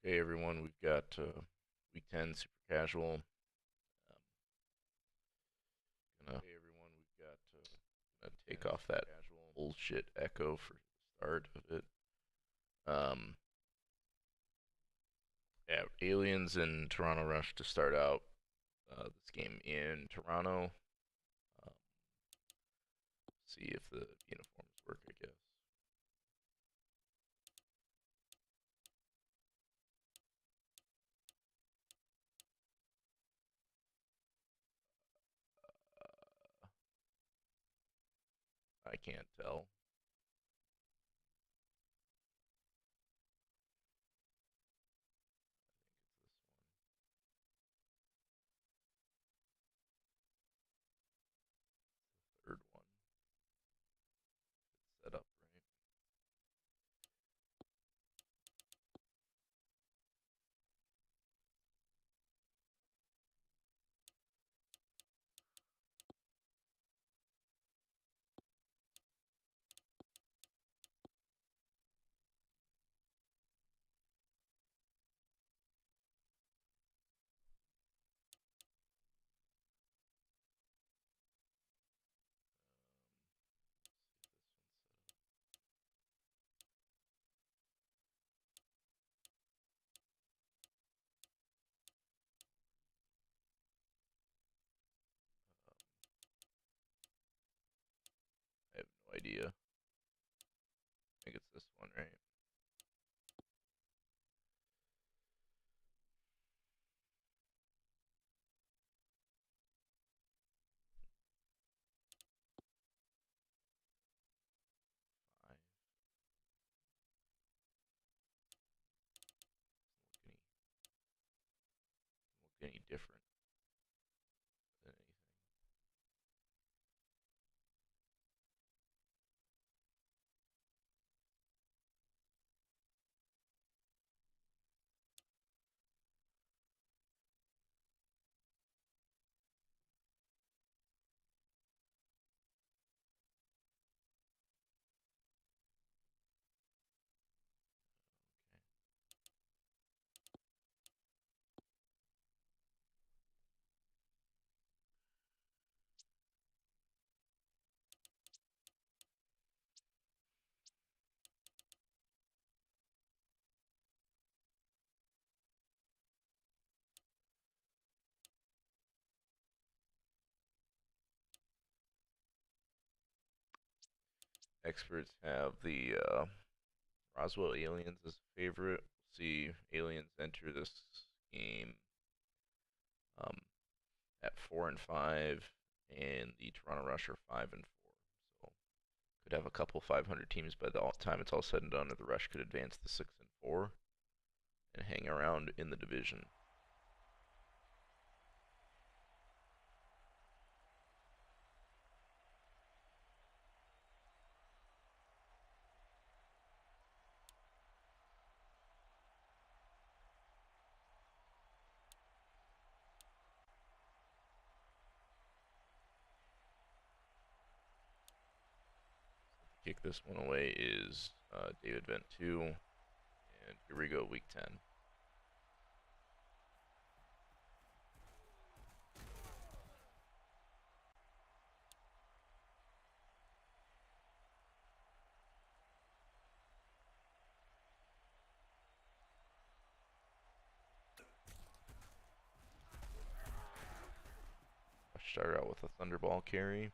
Okay, everyone, we've got week 10 super casual. Gonna take off that bullshit echo for the start of it. Um, yeah, Aliens and Toronto Rush to start out this game in Toronto. Um, see if the uniforms work, I guess. I can't tell. Third one set up right. I have no idea. I think it's this one, right? Five. Doesn't look any different than anything. Experts have the Roswell Aliens as a favorite. We'll see Aliens enter this game um, at 4-5, and the Toronto Rush are 5-4. So could have a couple 500 teams by the time it's all said and done, or the Rush could advance to 6-4 and hang around in the division. Kick this one away is David Vent 2, and here we go, week 10. Start out with a Thunderball carry.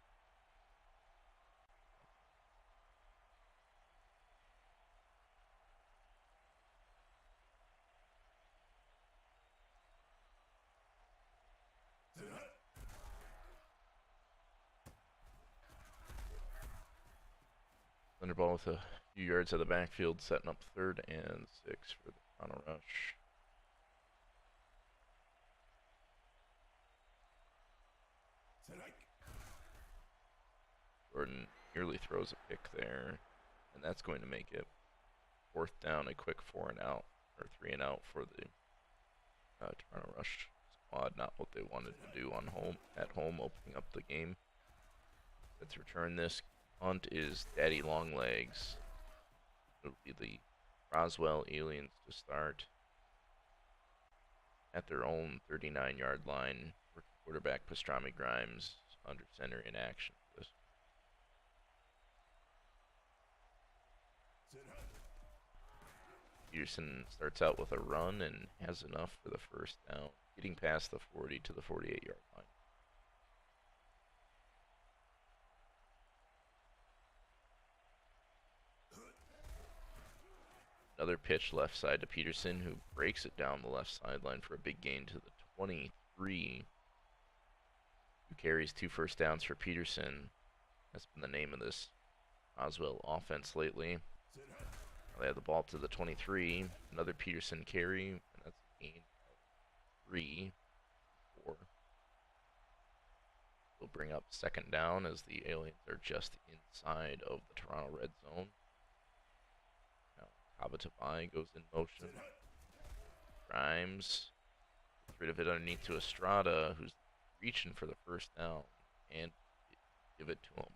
Thunderball with a few yards of the backfield, setting up 3rd and 6 for the Toronto Rush. Jordan nearly throws a pick there, and that's going to make it 4th down, a quick 4 and out, or 3 and out for the Toronto Rush squad. Not what they wanted to do at home, opening up the game. Let's return this. Punt is Daddy Longlegs. It'll be the Roswell Aliens to start. at their own 39-yard line. Quarterback Pastrami Grimes under center in action for this. Peterson starts out with a run and has enough for the first down, getting past the 40 to the 48-yard line. Another pitch left side to Peterson, who breaks it down the left sideline for a big gain to the 23. Who carries 2 first downs for Peterson. That's been the name of this Roswell offense lately. Now they have the ball to the 23. Another Peterson carry, and that's a gain of 3, 4. We'll bring up second down as the Aliens are just inside of the Toronto red zone. Now Abatabai goes in motion. Grimes gets rid of it underneath to Estrada, who's reaching for the first down, and give it to him.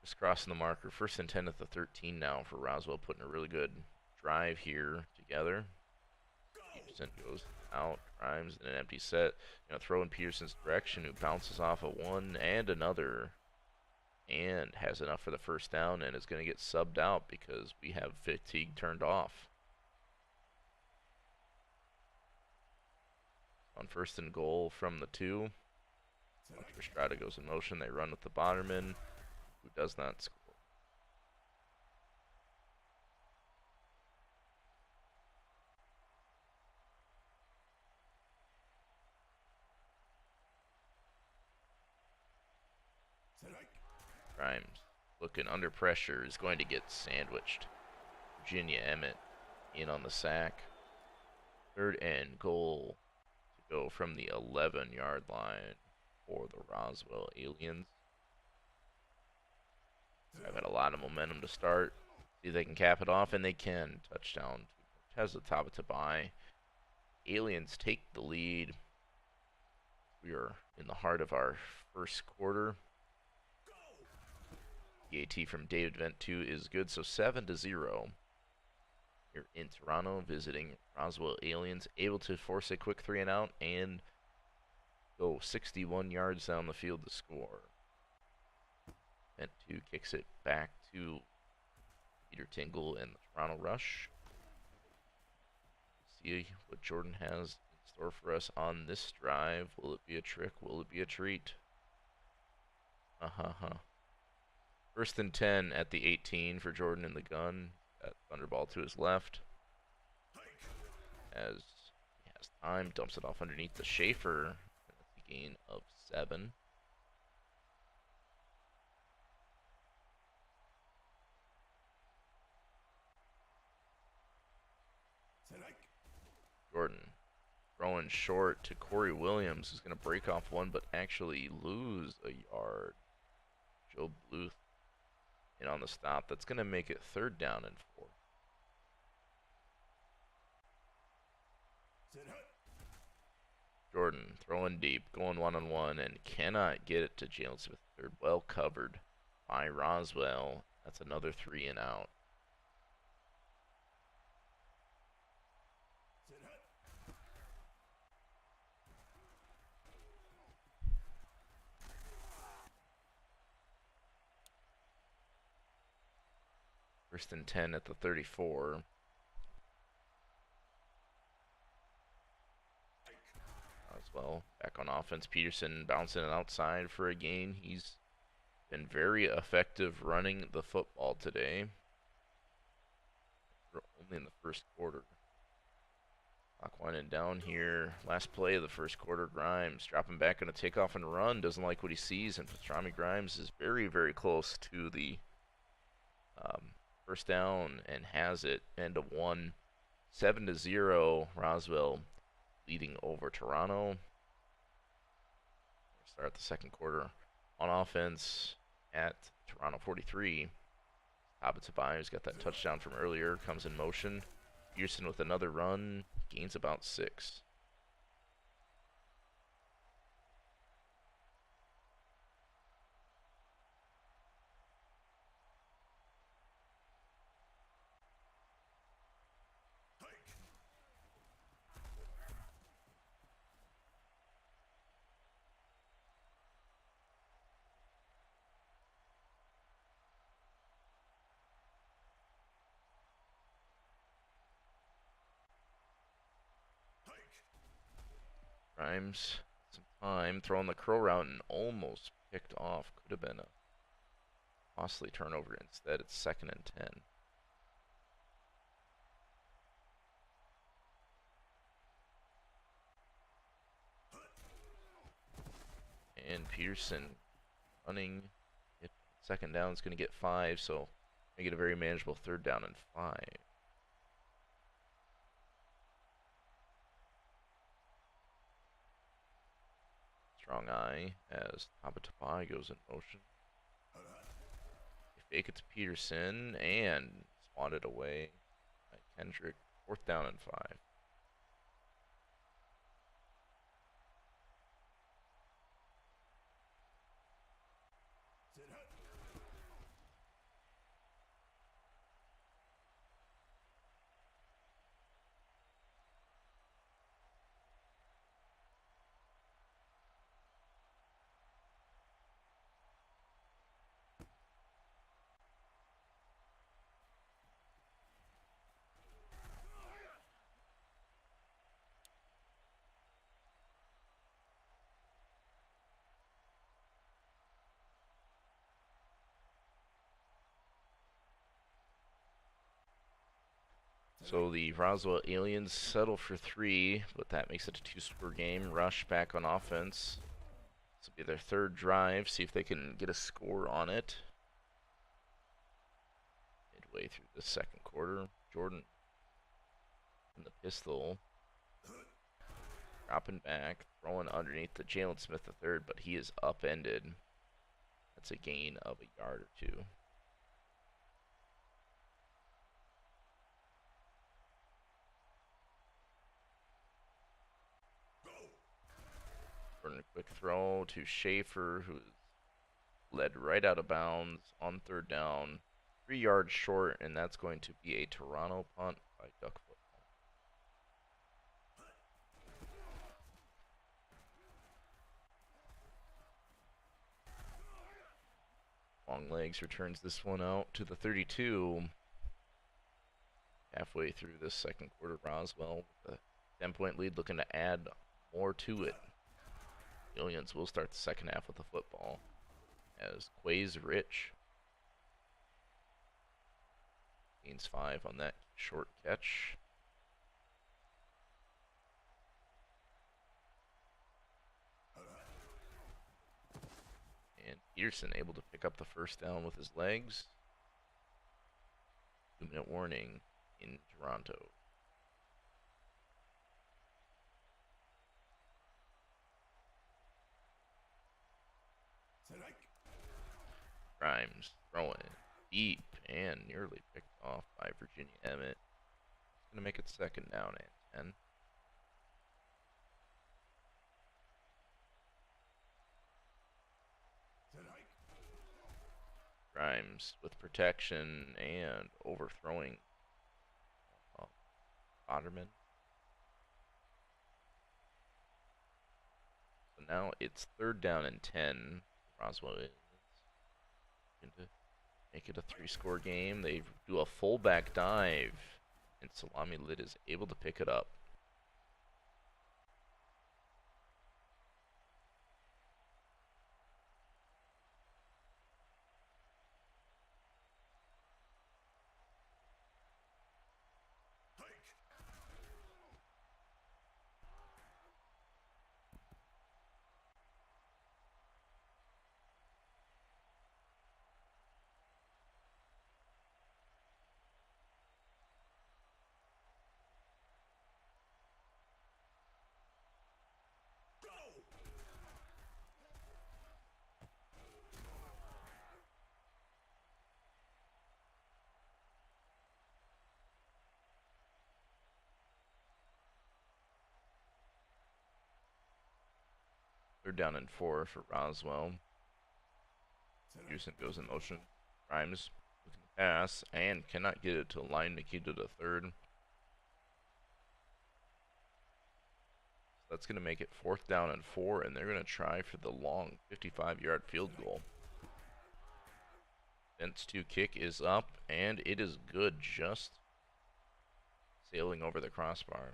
Just crossing the marker. 1st and 10 at the 13 now for Roswell, putting a really good drive here together. Peterson goes out, Grimes in an empty set. Throw in Peterson's direction, who bounces off a 1 and another, and has enough for the first down, and is going to get subbed out because we have fatigue turned off. On 1st and goal from the 2. Estrada goes in motion. They run with the Bonnerman, who does not score. Grimes, looking under pressure, is going to get sandwiched. Virginia Emmett in on the sack. 3rd and goal to go from the 11-yard line for the Roswell Aliens. I've had a lot of momentum to start. See if they can cap it off, and they can. Touchdown to Teza Tabatabai. Aliens take the lead. We are in the heart of our first quarter. The AT from David Vent 2 is good, so 7-0. Here in Toronto, visiting Roswell Aliens, able to force a quick 3 and out and go 61 yards down the field to score. Vent 2 kicks it back to Peter Tingle and the Toronto Rush. See what Jordan has in store for us on this drive. Will it be a trick? Will it be a treat? 1st and 10 at the 18 for Jordan in the gun. That thunderball to his left. As he has time, dumps it off underneath the Schaefer. That's a gain of 7. Jordan throwing short to Corey Williams, who's going to break off 1 but actually lose a yard. Joe Bluth in on the stop. That's going to make it 3rd down and 4. Jordan throwing deep, going one-on-one, and cannot get it to Jalen Smith. They're well covered by Roswell. That's another 3 and out. First and 10 at the 34. As well, back on offense. Peterson bouncing it outside for a gain. He's been very effective running the football today. Only in the first quarter. Clock winding down here. Last play of the first quarter. Grimes dropping back on a takeoff and run. Doesn't like what he sees, and Pastrami Grimes is very, very close to the first down and has it. End of 1. 7-0. Roswell leading over Toronto. Start the second quarter on offense at Toronto 43. Abatabai, who's got that touchdown from earlier, comes in motion. Pearson with another run, gains about 6. Grimes, some time, throwing the curl route and almost picked off. Could have been a costly turnover. Instead, it's 2nd and 10. And Peterson running. It, 2nd down is going to get 5, so make it a very manageable 3rd down and 5. Strong eye as Tabatabai goes in motion. They fake it to Peterson and swatted away by Kendrick. 4th down and 5. So the Roswell Aliens settle for 3, but that makes it a 2-score game. Rush back on offense. This will be their 3rd drive. See if they can get a score on it. Midway through the 2nd quarter, Jordan in the pistol. Dropping back, throwing underneath to Jalen Smith III, but he is upended. That's a gain of a yard or 2. Jordan, a quick throw to Schaefer, who is led right out of bounds on 3rd down. 3 yards short, and that's going to be a Toronto punt by Duck Football. Long Legs returns this one out to the 32. Halfway through this 2nd quarter, Roswell with a 10-point lead, looking to add more to it. The Aliens will start the 2nd half with the football as Quay's Rich gains 5 on that short catch. And Peterson able to pick up the 1st down with his legs. 2-minute warning in Toronto. Grimes throwing deep and nearly picked off by Virginia Emmett. Going to make it 2nd down and 10. Grimes with protection and overthrowing Otterman. So now it's 3rd down and 10. Roswell is going to make it a 3-score game. They do a fullback dive, and Salami Lid is able to pick it up. They're down and 4 for Roswell. Houston goes in motion. Grimes looking to pass and cannot get it to line Nikita to 3rd. That's going to make it 4th down and 4, and they're going to try for the long 55-yard field goal. Fence 2 kick is up, and it is good, just sailing over the crossbar.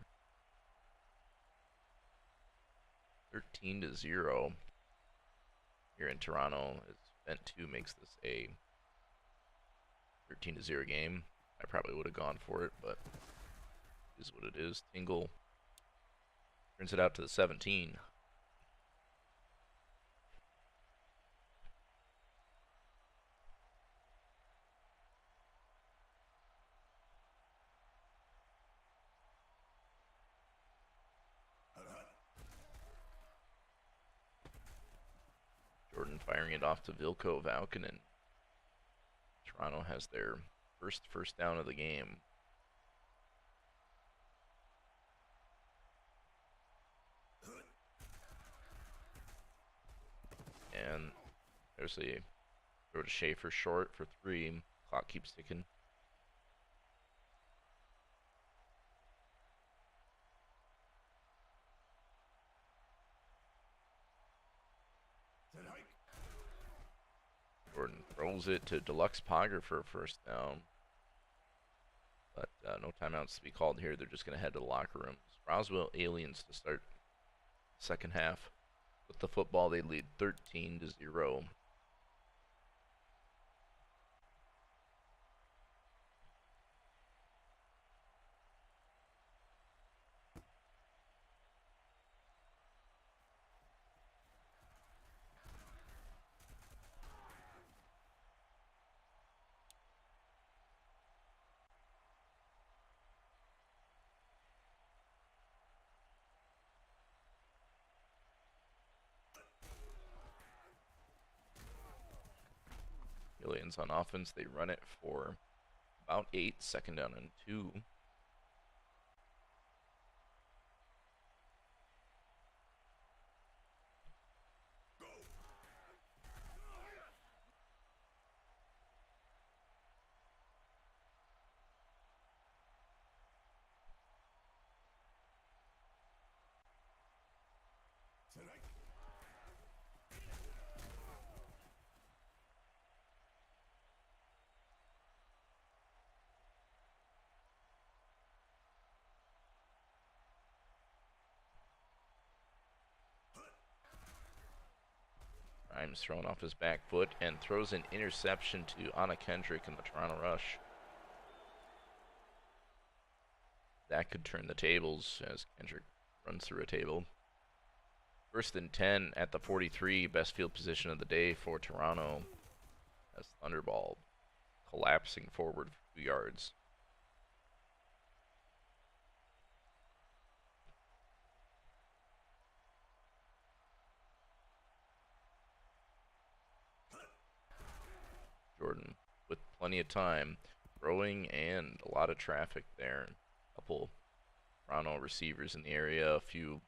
13-0 here in Toronto. As event 2 makes this a 13-0 game. I probably would have gone for it, but it is what it is. Tingle turns it out to the 17. Jordan firing it off to Vilko Valkonen. Toronto has their first down of the game. And there's a throw to Schaefer short for 3. Clock keeps ticking. Jordan throws it to Deluxe Pogger for a first down. But no timeouts to be called here. They're just going to head to the locker rooms. Roswell Aliens to start the second half. With the football, they lead 13-0. Aliens on offense, they run it for about 8, second down and 2. Grimes thrown off his back foot and throws an interception to Anna Kendrick in the Toronto Rush. That could turn the tables as Kendrick runs through a table. 1st and 10 at the 43, best field position of the day for Toronto as Thunderball collapsing forward for 2 yards. Jordan with plenty of time, throwing and a lot of traffic there. A couple Toronto receivers in the area, a few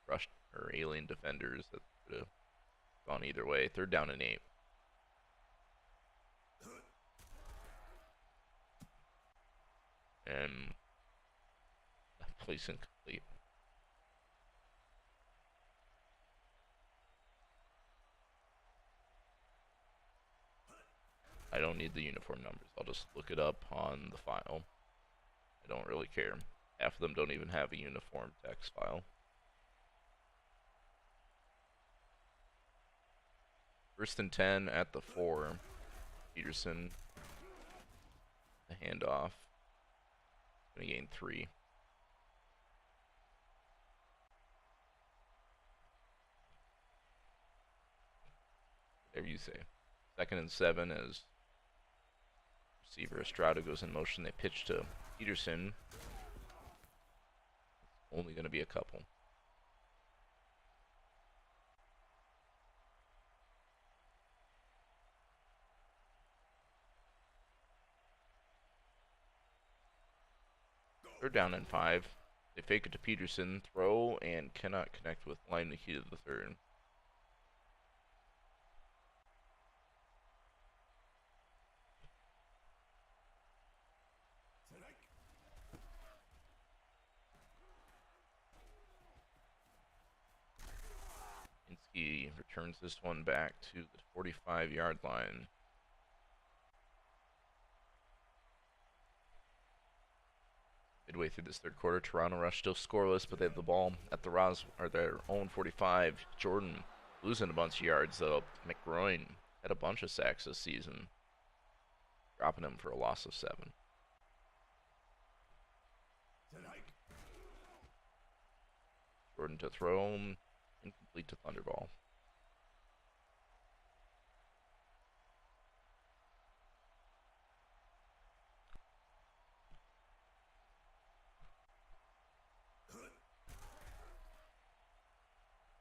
rush or alien defenders that could have gone either way. 3rd down and 8. And that place incomplete. I don't need the uniform numbers. I'll just look it up on the file. I don't really care. Half of them don't even have a uniform text file. 1st and 10 at the 4. Peterson, the handoff. Gonna gain 3. Whatever you say. 2nd and 7 as receiver Estrada goes in motion. They pitch to Peterson. Only going to be a couple. They're down in 5. They fake it to Peterson, throw, and cannot connect with line the key to the 3rd. He returns this one back to the 45-yard line. Midway through this third quarter, Toronto Rush still scoreless, but they have the ball at their own 45. Jordan losing a bunch of yards though. McGroin had a bunch of sacks this season, dropping him for a loss of 7. Jordan to throw, incomplete to Thunderball.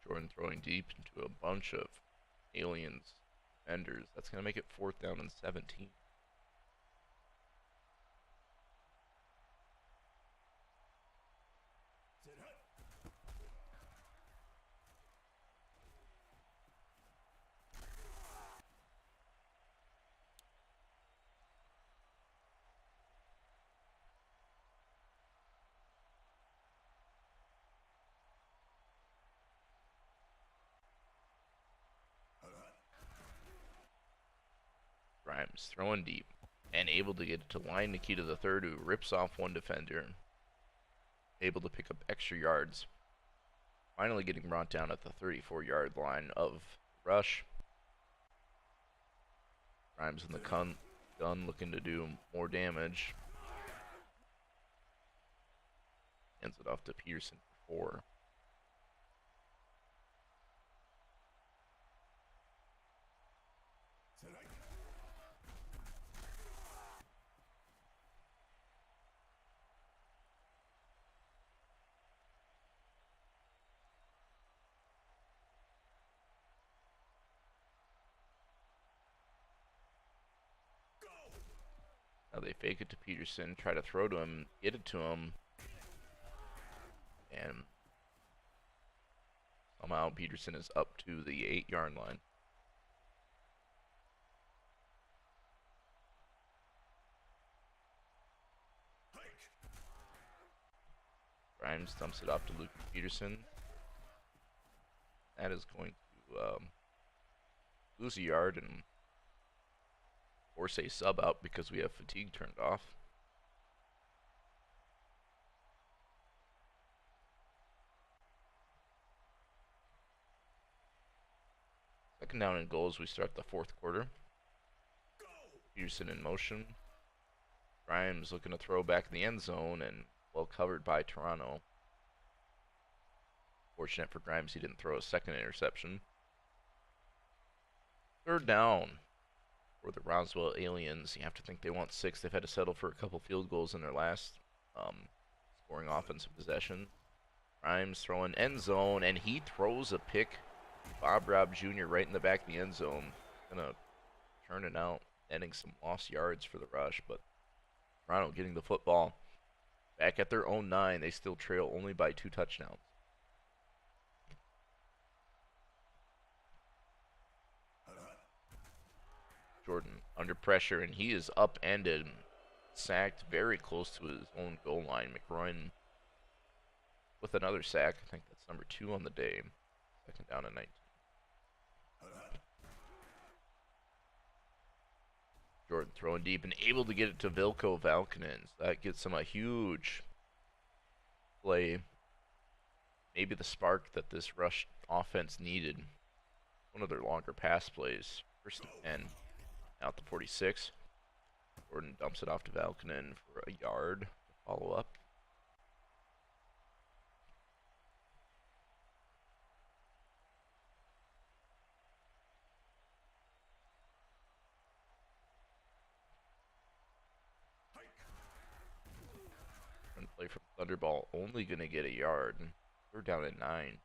Jordan throwing deep into a bunch of aliens, defenders. That's going to make it 4th down and 17. Grimes throwing deep and able to get it to line Nikita the third, who rips off one defender. Able to pick up extra yards. Finally getting brought down at the 34-yard line of Rush. Grimes in the gun looking to do more damage. Hands it off to Peterson for 4. Now they fake it to Peterson, try to throw to him, get it to him, and somehow Peterson is up to the 8-yard line. Grimes dumps it off to Luke Peterson. That is going to lose a yard and force a sub out because we have fatigue turned off. Second down and goal as we start the 4th quarter. Peterson in motion. Grimes looking to throw back in the end zone and well covered by Toronto. Fortunate for Grimes, he didn't throw a second interception. 3rd down for the Roswell Aliens. You have to think they want 6. They've had to settle for a couple field goals in their last scoring offensive possession. Grimes throwing end zone, and he throws a pick. Bob Robb Jr. right in the back of the end zone. Gonna turn it out, netting some lost yards for the Rush, but Toronto getting the football back at their own 9. They still trail only by 2 touchdowns. Jordan under pressure, and he is upended, sacked very close to his own goal line. McGroin with another sack. I think that's number 2 on the day. 2nd down and 19. Jordan throwing deep and able to get it to Vilko Valkonen. That gets him a huge play. Maybe the spark that this Rush offense needed. One of their longer pass plays. 1st and 10. Out the 46. Jordan dumps it off to Valkonen for a yard to follow up. Run play from Thunderball, only going to get a yard. We're down at 9.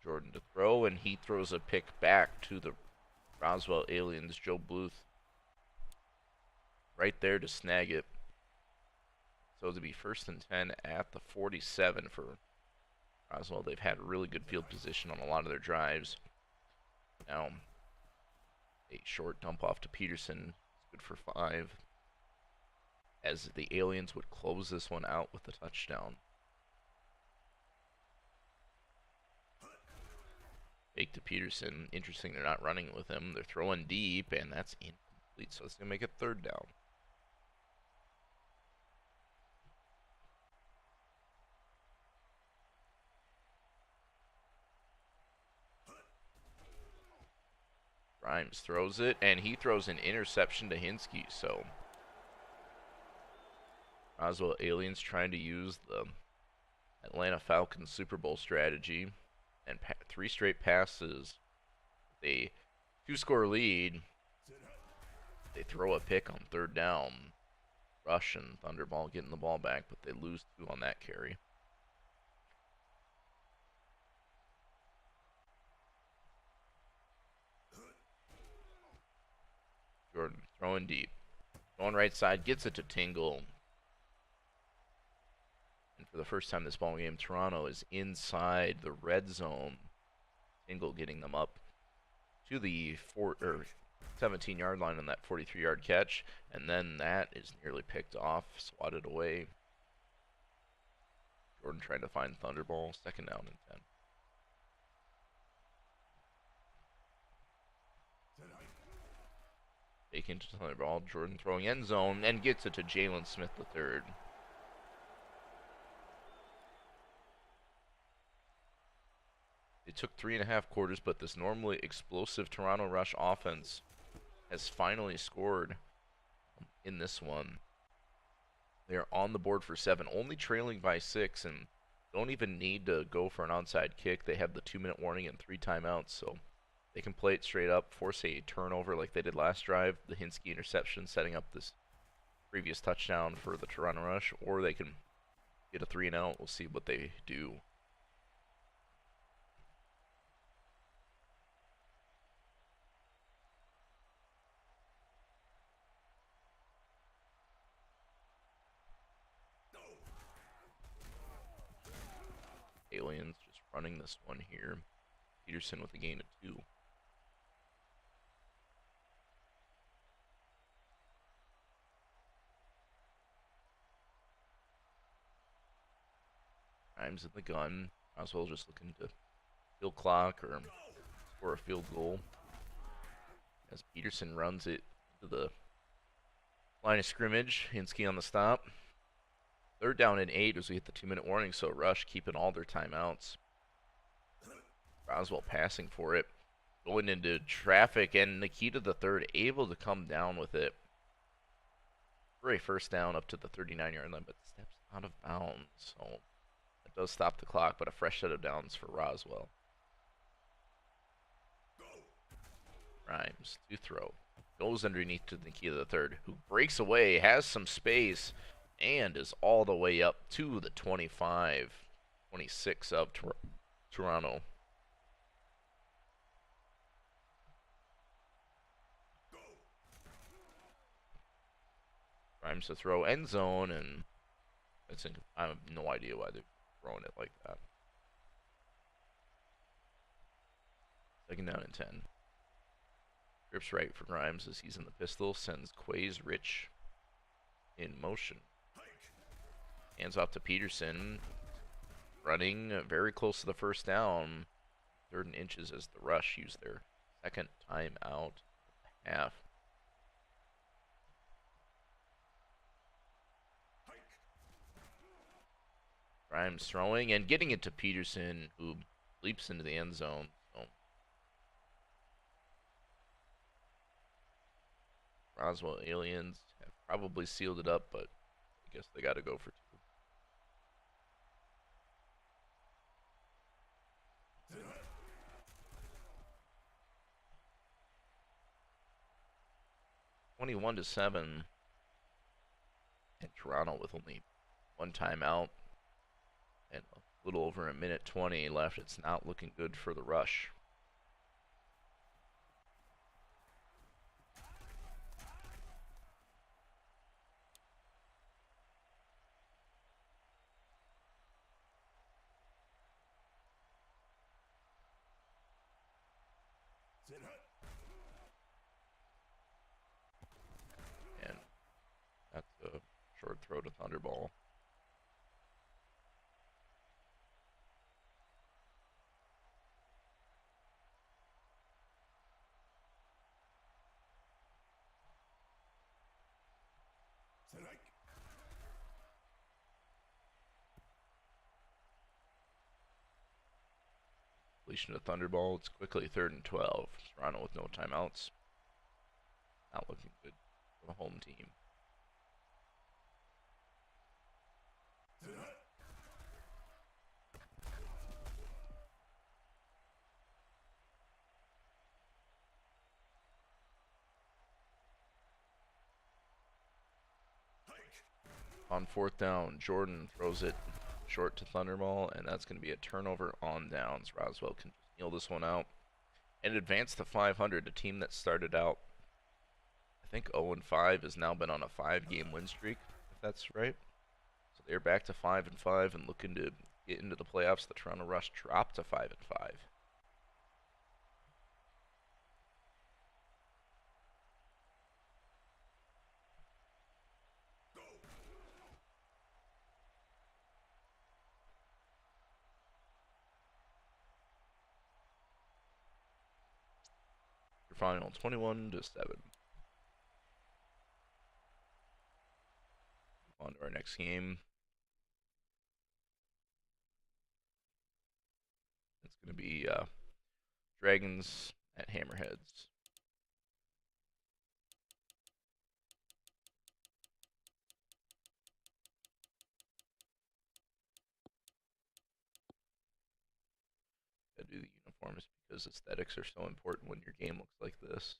Jordan to throw, and he throws a pick back to the Roswell Aliens. Joe Bluth right there to snag it. So to be 1st and 10 at the 47 for Roswell. They've had really good field position on a lot of their drives. Now, a short dump off to Peterson. It's good for 5. As the Aliens would close this one out with a touchdown. Fake to Peterson. Interesting, they're not running with him. They're throwing deep, and that's incomplete. So it's gonna make it third down. Grimes throws it, and he throws an interception to Hinsky. So Roswell Aliens trying to use the Atlanta Falcons Super Bowl strategy, and 3 straight passes. They 2-score lead. They throw a pick on third down. Rush and Thunderball getting the ball back, but they lose 2 on that carry. Jordan throwing deep. Going right side, gets it to Tingle. And for the first time this ball game, Toronto is inside the red zone. Tingle getting them up to the 17-yard line on that 43-yard catch. And then that is nearly picked off, swatted away. Jordan trying to find Thunderball, second down and 10. Taken to Thunderball, Jordan throwing end zone, and gets it to Jalen Smith III. It took 3.5 quarters, but this normally explosive Toronto Rush offense has finally scored in this one. They are on the board for 7, only trailing by 6, and don't even need to go for an onside kick. They have the 2-minute warning and 3 timeouts, so they can play it straight up, force a turnover like they did last drive, the Hinsky interception setting up this previous touchdown for the Toronto Rush, or they can get a 3-and-out. We'll see what they do. Aliens just running this one here. Peterson with a gain of 2. Grimes in the gun. Oswald just looking to kill clock or score a field goal. As Peterson runs it to the line of scrimmage. Hinsky on the stop. Third down and 8 as we hit the 2-minute warning, so Rush keeping all their timeouts. Roswell passing for it. Going into traffic, and Nikita III able to come down with it for a first down up to the 39-yard line, but steps out of bounds. So it does stop the clock, but a fresh set of downs for Roswell. Grimes to throw. Goes underneath to Nikita III, who breaks away, has some space, and is all the way up to the 25, 26 of Toronto. Grimes to throw end zone, and I have no idea why they're throwing it like that. Second down and 10. Grips right for Grimes as he's in the pistol. Sends Quays Rich in motion. Hands off to Peterson. Running very close to the first down. 3rd and inches as the Rush use their second time out of the half. Grimes throwing and getting it to Peterson, who leaps into the end zone. So Roswell Aliens have probably sealed it up, but I guess they got to go for 2. (21-7), and Toronto with only 1 timeout and a little over a minute 20 left. It's not looking good for the Rush. And that's a short throw to Thunderball. Completion to Thunderball. It's quickly 3rd and 12. Toronto with no timeouts. Not looking good for the home team. On 4th down, Jordan throws it short to Thunderball, and that's going to be a turnover on downs. Roswell can just kneel this one out and advance to 500. A team that started out, I think, 0-5 has now been on a 5-game win streak, if that's right. So they're back to 5-5 and looking to get into the playoffs. The Toronto Rush dropped to 5-5. Your final 21-7. On to our next game. It's going to be Dragons at Hammerheads. Gotta do the uniforms because aesthetics are so important when your game looks like this.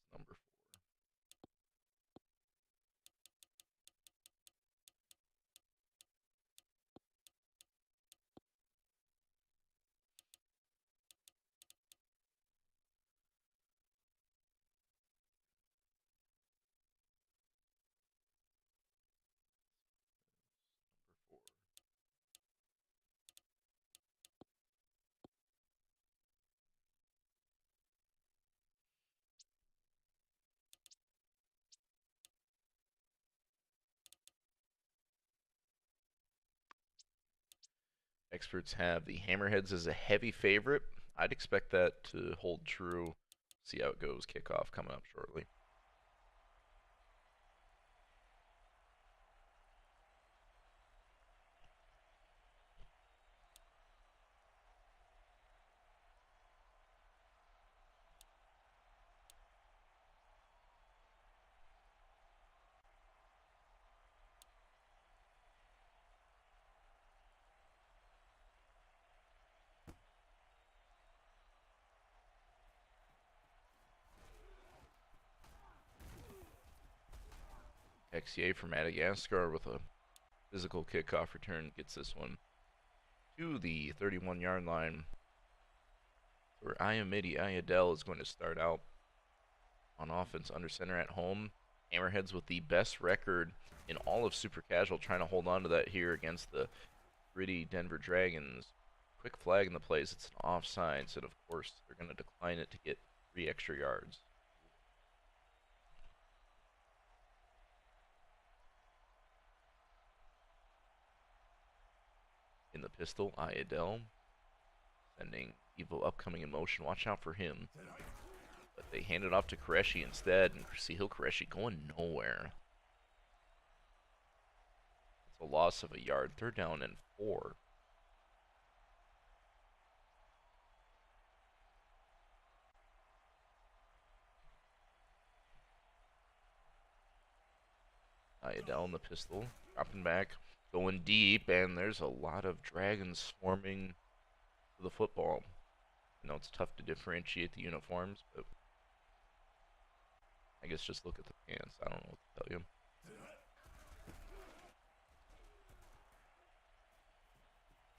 It's number 4. Experts have the Hammerheads as a heavy favorite. I'd expect that to hold true. See how it goes. Kickoff coming up shortly. XCA for Madagascar with a physical kickoff return gets this one to the 31-yard line, where Ayamidi Ayadel is going to start out on offense under center at home. Hammerheads with the best record in all of Super Casual, trying to hold on to that here against the gritty Denver Dragons. Quick flag in the plays. It's an offside, so of course they're going to decline it to get 3 extra yards. In the pistol, Ayadel sending Evo upcoming in motion. Watch out for him. But they hand it off to Koreshi instead, and Sehil Koreshi going nowhere. It's a loss of a yard. 3rd down and 4. Ayadel in the pistol, dropping back, going deep, and there's a lot of Dragons swarming for the football. I know it's tough to differentiate the uniforms, but I guess just look at the pants. I don't know what to tell you.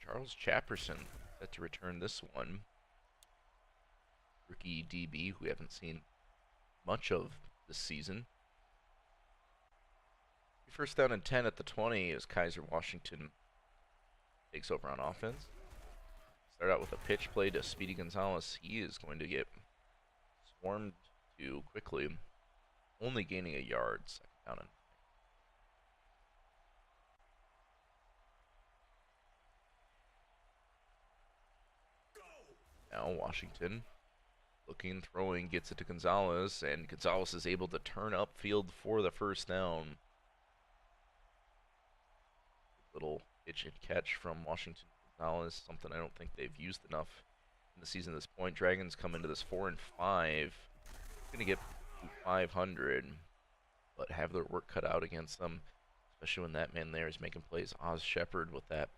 Charles Chapperson set to return this one. Rookie DB who we haven't seen much of this season. 1st down and 10 at the 20 as Kaiser Washington takes over on offense. Start out with a pitch play to Speedy Gonzalez. He is going to get swarmed to quickly, only gaining a yard. 2nd down and now Washington Looking, throwing, gets it to Gonzalez, and Gonzalez is able to turn upfield for the first down. Little pitch and catch from Washington Gonzalez, something I don't think they've used enough in the season at this point. Dragons come into this 4-5, going to get 500, but have their work cut out against them, especially when that man there is making plays. Oz Shepard with that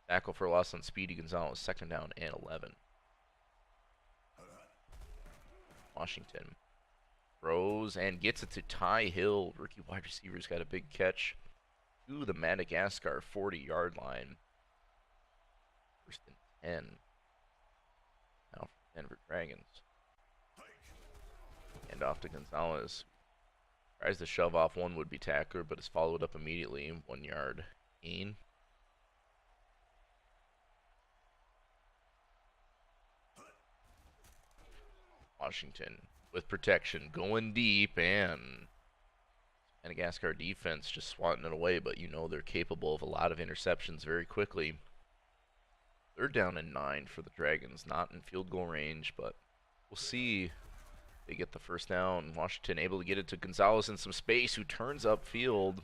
tackle for loss on Speedy Gonzalez, 2nd down and 11. Washington throws and gets it to Ty Hill. Rookie wide receiver's got a big catch to the Madagascar 40-yard line. 1st and 10. Now for Denver Dragons. And off to Gonzalez. Tries to shove off one would-be tackler, but is followed up immediately. 1-yard gain. Washington with protection, going deep, and Madagascar defense just swatting it away, but you know they're capable of a lot of interceptions very quickly. 3rd down and 9 for the Dragons, not in field goal range, but we'll see. They get the 1st down. Washington able to get it to Gonzalez in some space, who turns upfield,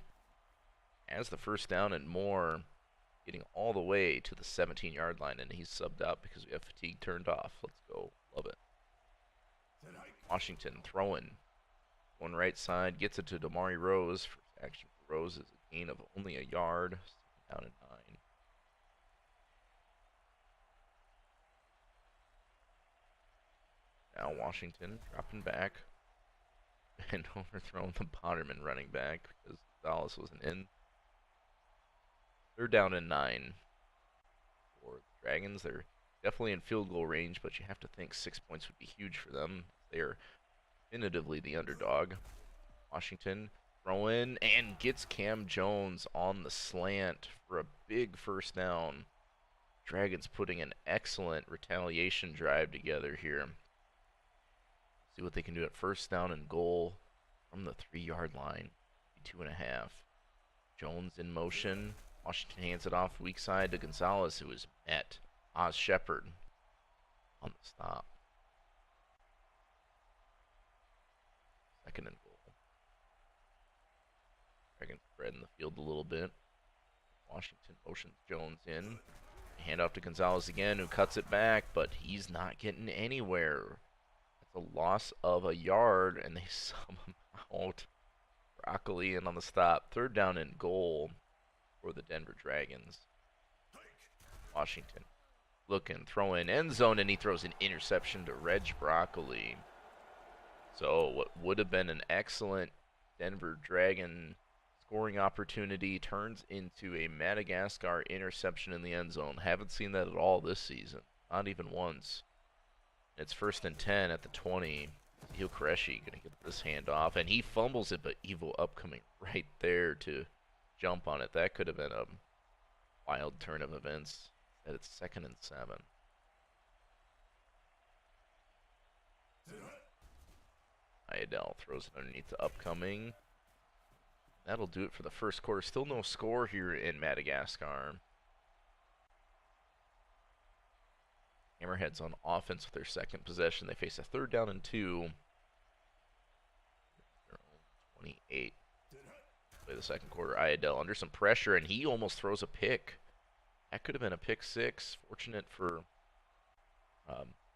has the 1st down and more, getting all the way to the 17-yard line, and he's subbed out because we have fatigue turned off. Let's go. Love it. Washington throwing. One right side, gets it to Damari Rose. First action for Rose is a gain of only a yard. Down at 9. Now Washington dropping back and overthrowing the Potterman running back because Gonzalez wasn't in. 3rd down and 9 for the Dragons. They're definitely in field goal range, but you have to think 6 points would be huge for them. They are definitively the underdog. Washington throwing and gets Cam Jones on the slant for a big 1st down. Dragons putting an excellent retaliation drive together here. See what they can do at 1st down and goal from the 3-yard line. 2.5. Jones in motion. Washington hands it off weak side to Gonzalez, who is met. Oz Shepard on the stop. 2nd and goal. Dragons spreading the field a little bit. Washington motions Jones in. Hand off to Gonzalez again, who cuts it back, but he's not getting anywhere. That's a loss of a yard, and they sub him out. Broccoli in on the stop. 3rd down and goal for the Denver Dragons. Washington looking, throwing end zone, and he throws an interception to Reg Broccoli. So what would have been an excellent Denver Dragon scoring opportunity turns into a Madagascar interception in the end zone. Haven't seen that at all this season. Not even once. It's 1st and 10 at the 20. Ezekiel Koreshi going to get this handoff, and he fumbles it, but Evo upcoming right there to jump on it. That could have been a wild turn of events. That it's 2nd and 7. Iadel throws it underneath the upcoming. That'll do it for the 1st quarter. Still no score here in Madagascar. Hammerheads on offense with their 2nd possession. They face a 3rd down and 2. 28. Play the 2nd quarter. Iadel under some pressure, and he almost throws a pick. That could have been a pick 6. Fortunate for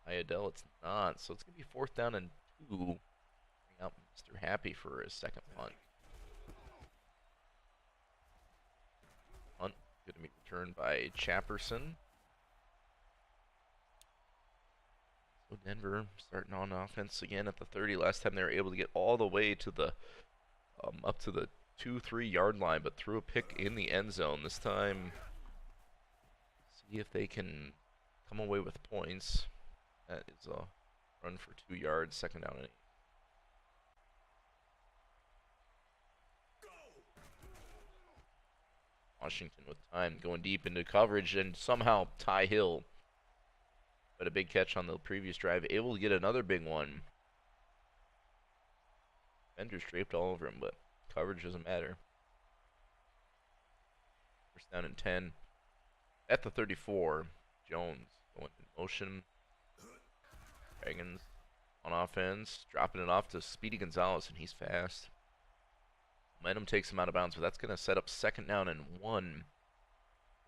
Iadel, it's not. So it's going to be 4th down and 2. Bring out Mr. Happy for his 2nd punt. Punt going to be returned by Chapperson. So Denver starting on offense again at the 30. Last time they were able to get all the way to the up to the 2-3 yard line, but threw a pick in the end zone. This time, see if they can come away with points. That is a run for 2 yards, 2nd down and 8. Washington with time, going deep into coverage, and somehow Ty Hill, but a big catch on the previous drive, able to get another big one. Defenders draped all over him, but coverage doesn't matter. 1st down and 10 at the 34. Jones going in motion. Dragons on offense, dropping it off to Speedy Gonzalez, and he's fast. Momentum takes him out of bounds, but that's going to set up 2nd down and 1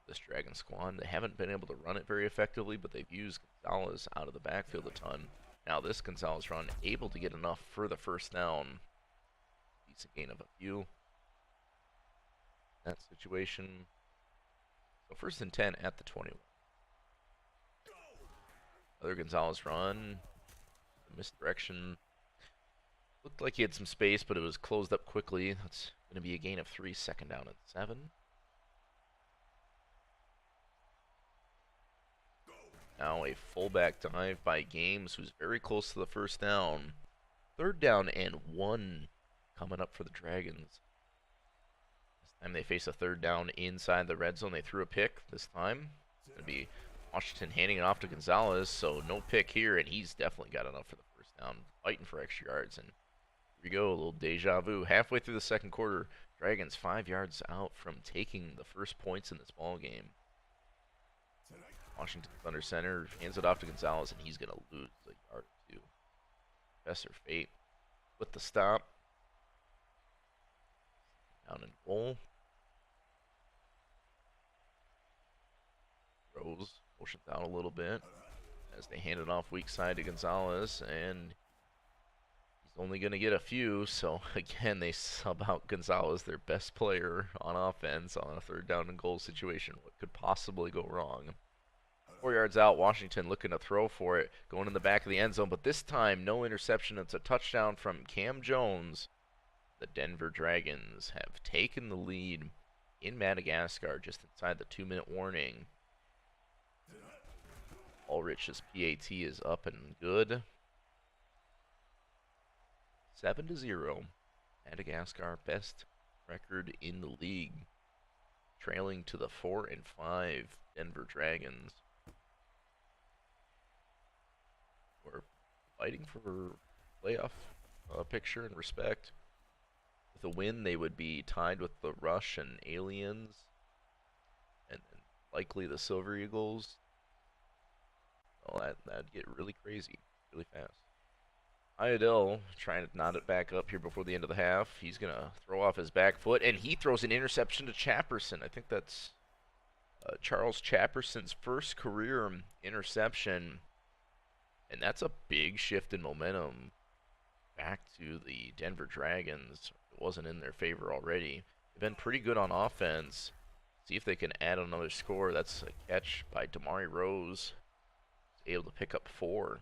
for this Dragon squad. They haven't been able to run it very effectively, but they've used Gonzalez out of the backfield a ton. Now this Gonzalez run able to get enough for the 1st down. Decent gain of a few. That situation. So 1st and 10 at the 21. Another Gonzalez run. Misdirection. Looked like he had some space, but it was closed up quickly. That's going to be a gain of 3, 2nd down and 7. Now a fullback dive by Games, who's very close to the 1st down. 3rd down and 1 coming up for the Dragons. This time they face a 3rd down inside the red zone. They threw a pick this time. It's going to be Washington handing it off to Gonzalez, so no pick here, and he's definitely got enough for the 1st down, fighting for extra yards. And here we go, a little deja vu. Halfway through the 2nd quarter, Dragons 5 yards out from taking the 1st points in this ball game. Washington's under center, hands it off to Gonzalez, and he's going to lose a yard or 2. Professor Fate with the stop. Down and goal. Rose motions out a little bit as they hand it off weak side to Gonzalez, and he's only going to get a few, so again they sub out Gonzalez, their best player on offense, on a 3rd down and goal situation. What could possibly go wrong? 4 yards out, Washington looking to throw for it, going in the back of the end zone, but this time no interception. It's a touchdown from Cam Jones. The Denver Dragons have taken the lead in Madagascar just inside the 2-minute warning. Ulrich's PAT is up and good. 7-0. Madagascar, best record in the league, trailing to the 4 and 5 Denver Dragons. We're fighting for playoff picture and respect. With a win, they would be tied with the Rush and Aliens, and likely the Silver Eagles. Well, that'd get really crazy, really fast. Iadell trying to knot it back up here before the end of the half. He's going to throw off his back foot, and he throws an interception to Chapperson. I think that's Charles Chapperson's 1st career interception, and that's a big shift in momentum back to the Denver Dragons. It wasn't in their favor already. They've been pretty good on offense. See if they can add another score. That's a catch by Damari Rose. He's able to pick up 4.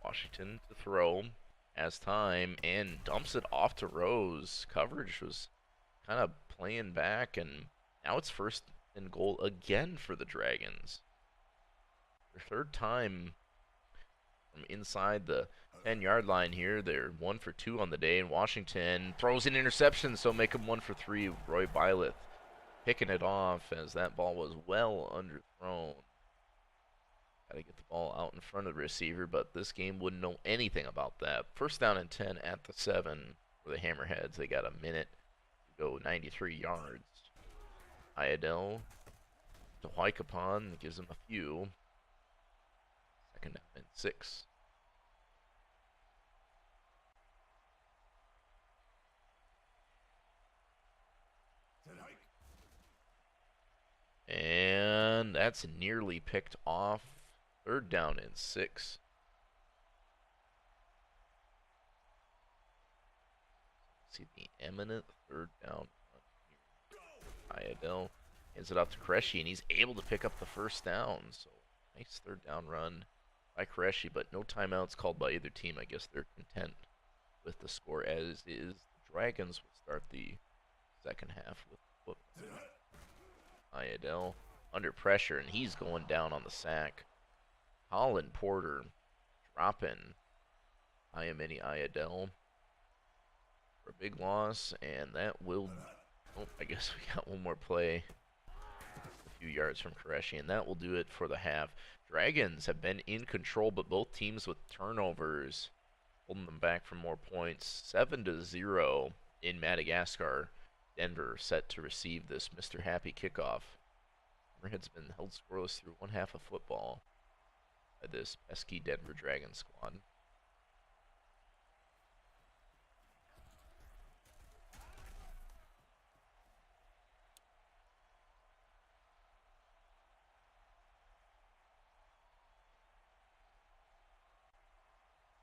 Washington to throw, has time, and dumps it off to Rose. Coverage was kind of playing back, and now it's 1st and goal again for the Dragons. Their 3rd time from inside the 10-yard line here. They're 1 for 2 on the day, and Washington throws an interception, so make them 1 for 3. Roy Byleth picking it off as that ball was well underthrown. Got to get the ball out in front of the receiver, but this game wouldn't know anything about that. 1st down and 10 at the 7 for the Hammerheads. They got a minute to go, 93 yards. Iadell to Huaycapon, gives them a few. 2nd down and 6. And that's nearly picked off. 3rd down and 6. See the imminent 3rd down. Iadell hands it off to Koreshi, and he's able to pick up the 1st down. So nice 3rd down run by Koreshi, but no timeouts called by either team. I guess they're content with the score as is. The Dragons will start the 2nd half with football. Iadell under pressure, and he's going down on the sack. Colin Porter dropping Iamini Iadell for a big loss, and that will... Oh, I guess we got one more play a few yards from Koreshi, and that will do it for the half. Dragons have been in control, but both teams with turnovers, holding them back for more points. 7-0 in Madagascar. Denver set to receive this Mr. Happy kickoff. Hammerhead's been held scoreless through one half of football by this pesky Denver Dragon squad.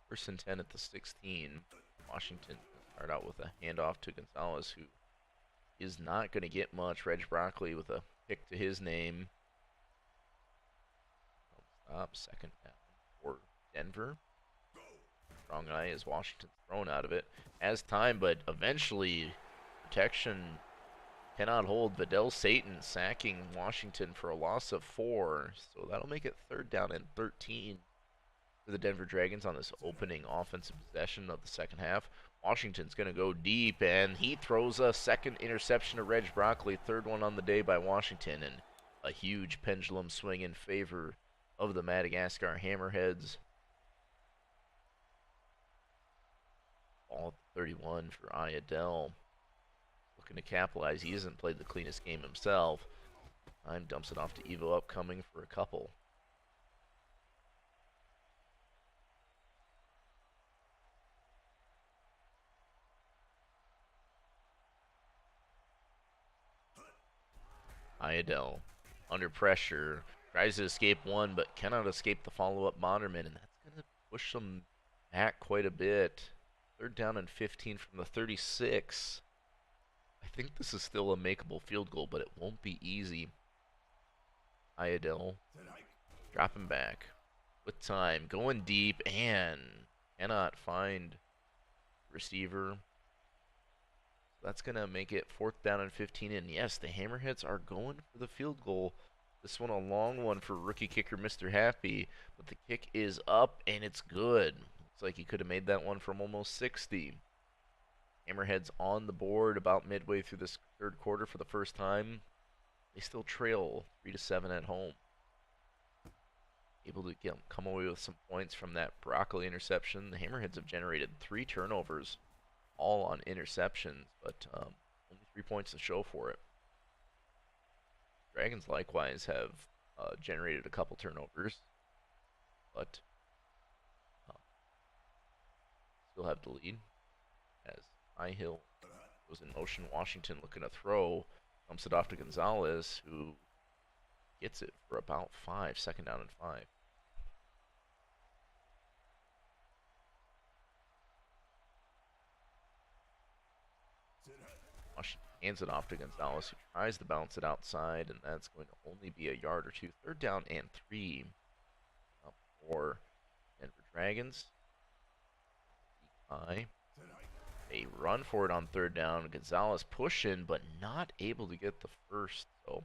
First and 10 at the 16. Washington start out with a handoff to Gonzalez, who is not going to get much. Reg Broccoli with a kick to his name. Stop, second down for Denver. Strong eye as Washington's thrown out of it. Has time, but eventually protection cannot hold. Vidal Satan sacking Washington for a loss of 4. So that'll make it third down and 13 for the Denver Dragons on this opening offensive possession of the second half. Washington's going to go deep, and he throws a second interception to Reg Broccoli, third one on the day by Washington, and a huge pendulum swing in favor of the Madagascar Hammerheads. Ball 31 for Ayadel. Looking to capitalize. He hasn't played the cleanest game himself. Time dumps it off to Evo upcoming for a couple. Ayadel under pressure. Tries to escape one, but cannot escape the follow-up Moderman, and that's going to push them back quite a bit. Third down and 15 from the 36. I think this is still a makeable field goal, but it won't be easy. Ayadel dropping back with time, going deep, and cannot find receiver. That's going to make it fourth down and 15. And yes, the Hammerheads are going for the field goal. This one a long one for rookie kicker Mr. Happy, but the kick is up and it's good. Looks like he could have made that one from almost 60. Hammerheads on the board about midway through this third quarter for the first time. They still trail 3-7 at home. Able to come away with some points from that Broccoli interception. The Hammerheads have generated 3 turnovers, all on interceptions, but only 3 points to show for it. Dragons likewise have generated a couple turnovers, but still have the lead as High Hill goes in motion. Washington looking to throw, dumps it off to Gonzalez, who gets it for about 5, second down and 5. Washington hands it off to Gonzalez, who tries to bounce it outside, and that's going to only be a yard or 2. Third down and 3 for Denver Dragons. High. They run for it on third down. Gonzalez pushing, but not able to get the first. So,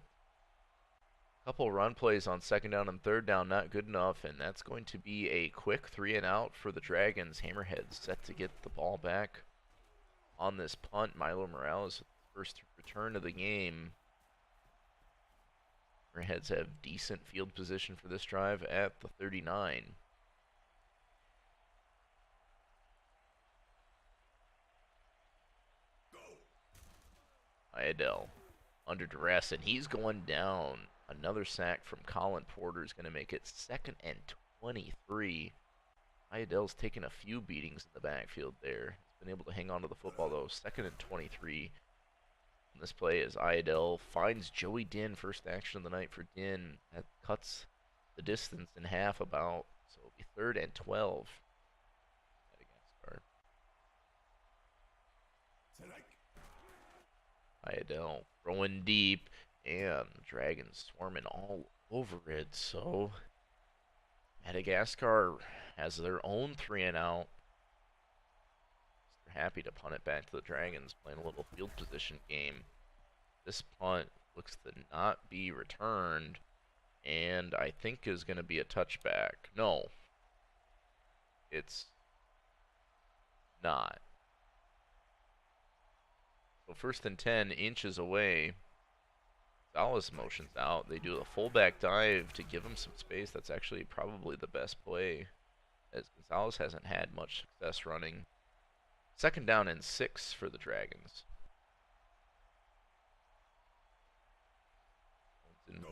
a couple run plays on second down and third down, not good enough, and that's going to be a quick 3 and out for the Dragons. Hammerheads set to get the ball back on this punt. Milo Morales with the first return of the game. Hammerheads have decent field position for this drive at the 39. Ayadel under duress, and he's going down. Another sack from Colin Porter is going to make it second and 23. Ayadel's taken a few beatings in the backfield there. He's been able to hang on to the football, though. Second and 23. And this play is Ayadel finds Joey Din. First action of the night for Din. That cuts the distance in half about. So it'll be third and 12. Ayadel throwing deep, and Dragons swarming all over it. So Madagascar has their own 3 and out. They're happy to punt it back to the Dragons, playing a little field position game. This punt looks to not be returned, and I think is going to be a touchback. No, it's not. So first and 10, inches away. Gonzalez motions out. They do a fullback dive to give him some space. That's actually probably the best play, as Gonzalez hasn't had much success running. Second down and 6 for the Dragons.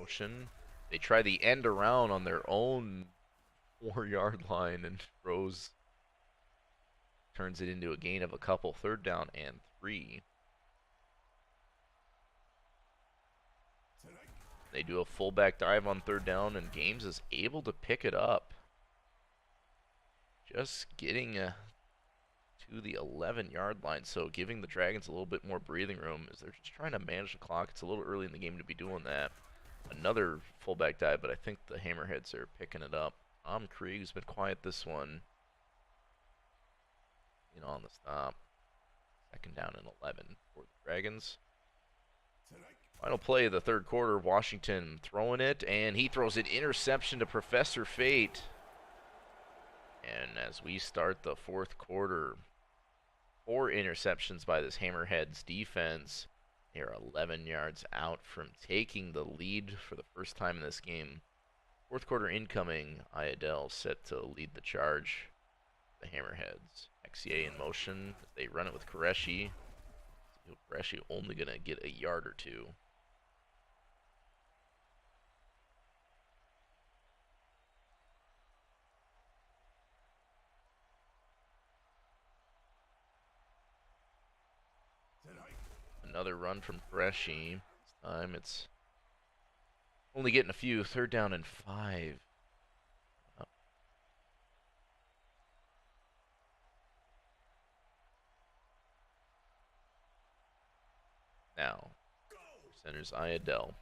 motion. They try the end around on their own 4-yard line, and Rose turns it into a gain of a couple. 3rd down and 3. They do a fullback dive on 3rd down, and Games is able to pick it up. Just getting to the 11-yard line, so giving the Dragons a little bit more breathing room as they're just trying to manage the clock. It's a little early in the game to be doing that. Another fullback dive, but I think the Hammerheads are picking it up. Krieg's been quiet this one. On the stop. 2nd down and 11 for the Dragons. Final play of the 3rd quarter. Washington throwing it, and he throws an interception to Professor Fate. And as we start the 4th quarter, 4 interceptions by this Hammerheads defense. They are 11 yards out from taking the lead for the first time in this game. 4th quarter incoming. Iadel set to lead the charge. The Hammerheads. XCA in motion. They run it with Qureshi. Qureshi only going to get a yard or 2. Another run from Qureshi. This time it's only getting a few. 3rd down and 5. Now, center's Iadel.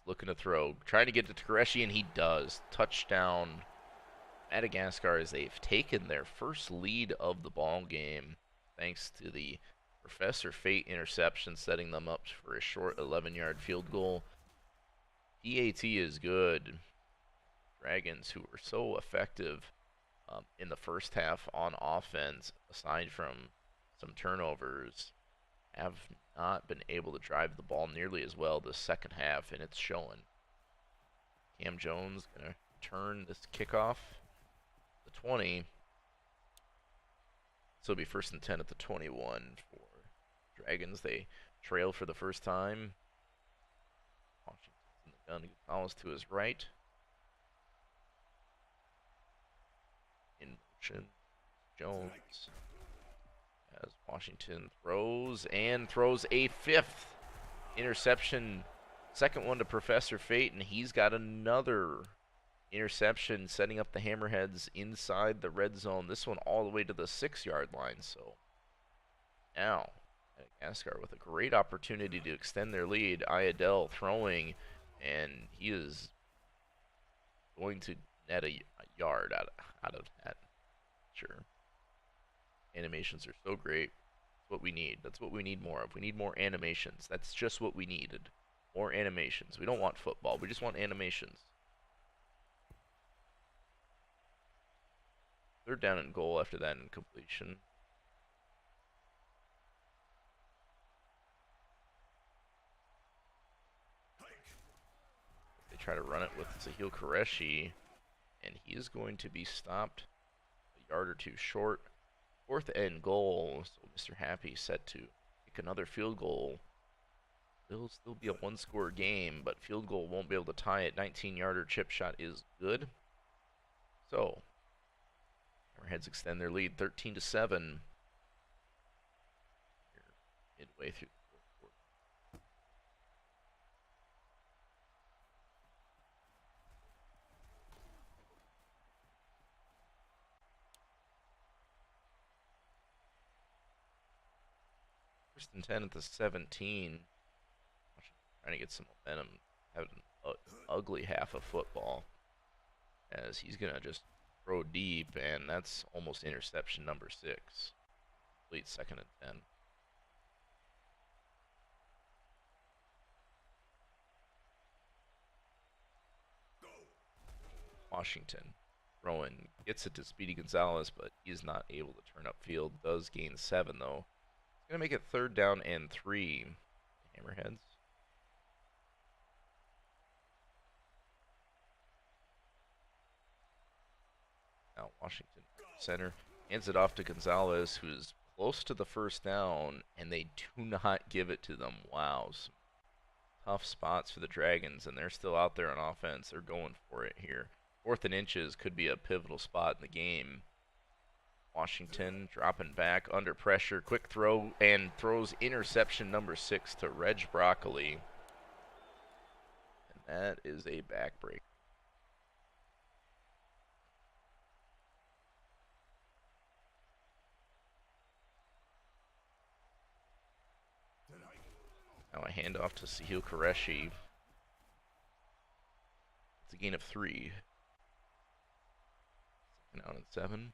Looking to throw. Trying to get to Qureshi, and he does. Touchdown. Madagascar, as they've taken their first lead of the ball game, thanks to the Professor Fate interception, setting them up for a short 11-yard field goal. PAT is good. Dragons, who were so effective in the first half on offense, aside from some turnovers, have not been able to drive the ball nearly as well this second half, and it's showing. Cam Jones going to turn this kickoff. The 20. So it'll be 1st and 10 at the 21 for Dragons. They trail for the first time. Washington's in the gun. Gonzalez to his right. In motion. Jones. As Washington throws and throws a 5th interception. 2nd one to Professor Fate, and he's got another interception, setting up the Hammerheads inside the red zone. This one all the way to the 6-yard line. So now Madagascar with a great opportunity to extend their lead. Iadel throwing, and he is going to net a yard out of that. Sure. Animations are so great. That's what we need. That's what we need more of. We need more animations. That's just what we needed. More animations. We don't want football. We just want animations. 3rd down and goal after that incompletion. They try to run it with Zahil Qureshi, and he is going to be stopped a yard or 2 short. 4th and goal, so Mr. Happy set to kick another field goal. It'll still be a 1-score game, but field goal won't be able to tie it. 19-yarder chip shot is good. So, Hammerheads extend their lead 13-7. Midway through the 4th quarter. First and 10 at the 17. Trying to get some momentum. Having an ugly half of football. As he's going to just throw deep, and that's almost interception number 6. Complete 2nd and 10. Washington throwing. Gets it to Speedy Gonzalez, but he's not able to turn upfield. Does gain 7, though. It's going to make it 3rd down and 3. Hammerheads. Now Washington center hands it off to Gonzalez, who's close to the 1st down, and they do not give it to them. Wow, some tough spots for the Dragons, and they're still out there on offense. They're going for it here. 4th and inches could be a pivotal spot in the game. Washington dropping back under pressure. Quick throw and throws interception number 6 to Reg Broccoli. And that is a backbreak. Now a handoff to Sahil Qureshi. It's a gain of 3. 2nd down and 7.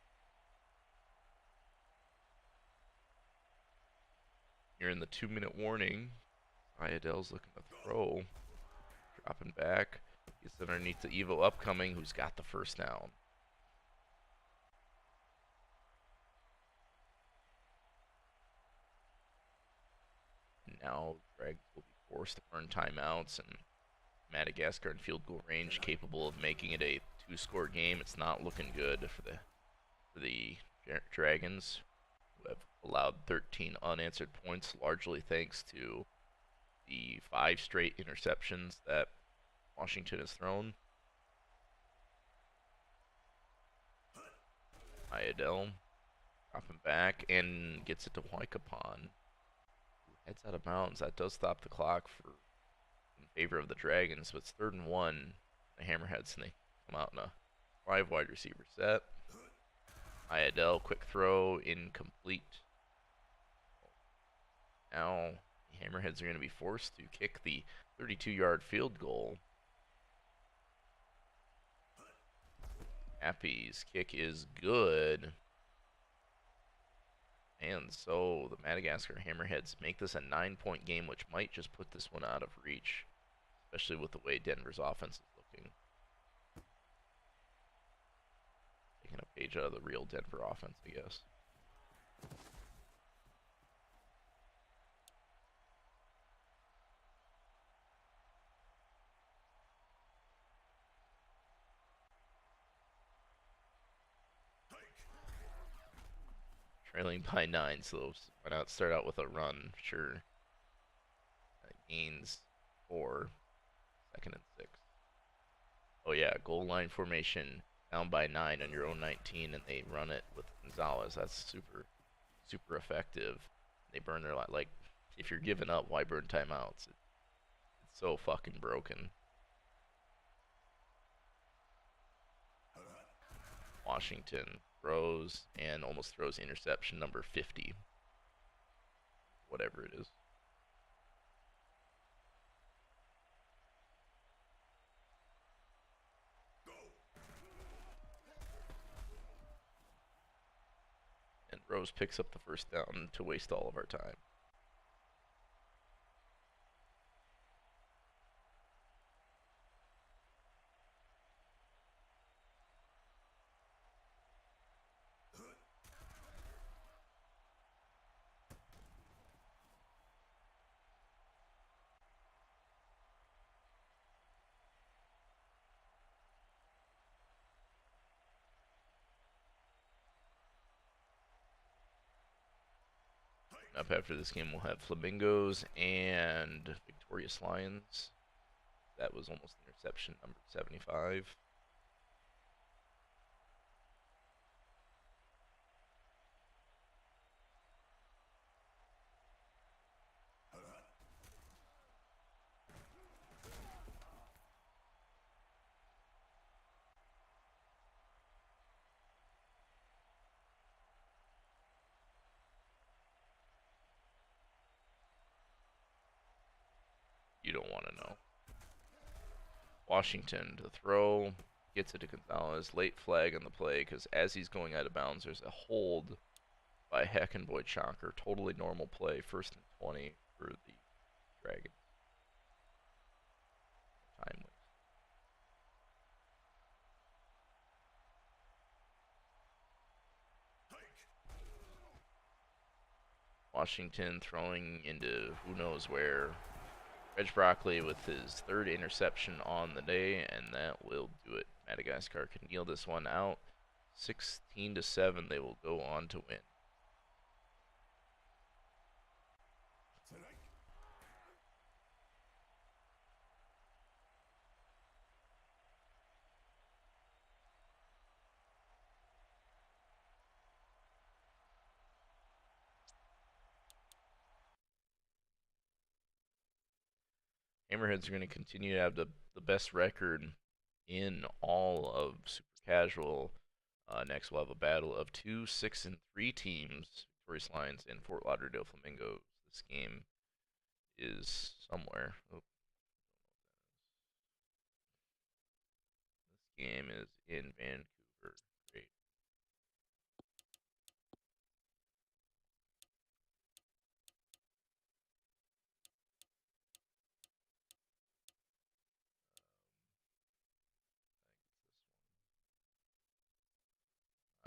You're in the 2-minute warning. Iadell's looking to throw. Dropping back. Gets underneath to Evo Upcoming, who's got the 1st down. Now Greg will be forced to earn timeouts, and Madagascar in field goal range, capable of making it a 2-score game. It's not looking good for the Dragons, who have allowed 13 unanswered points, largely thanks to the 5 straight interceptions that Washington has thrown. Iadell dropping back and gets it to Waikapon, who heads out of bounds. That does stop the clock in favor of the Dragons, but it's 3rd and 1. The Hammerheads, and they come out in a 5 wide receiver set. Iadell, quick throw, incomplete. Now the Hammerheads are going to be forced to kick the 32-yard field goal. Appy's kick is good. And so the Madagascar Hammerheads make this a 9-point game, which might just put this one out of reach, especially with the way Denver's offense is looking. Taking a page out of the real Denver offense, I guess. Trailing by 9, so why not start out with a run? Sure. Gains 4, 2nd and 6. Oh yeah, goal line formation, down by 9 on your own 19, and they run it with Gonzalez. That's super effective. They burn their like, if you're giving up, why burn timeouts? It's so fucking broken. Washington throws and almost throws interception number 50. Whatever it is. And Rose picks up the 1st down to waste all of our time. Up after this game, we'll have Flamingos and Victorious Lions. That was almost interception number 75. You don't want to know. Washington to throw, gets it to Gonzalez. Late flag on the play because as he's going out of bounds, there's a hold by Hackenboy Chonker. Totally normal play. 1st and 20 for the Dragons. Timely. Washington throwing into who knows where. Reg Broccoli with his 3rd interception on the day, and that will do it. Madagascar can kneel this one out. 16-7, they will go on to win. Hammerheads are going to continue to have the best record in all of Super Casual. Next, we'll have a battle of two 6-3 teams, Victorious Lions and Fort Lauderdale Flamingos. This game is somewhere. Oh, this game is in Vancouver. Great.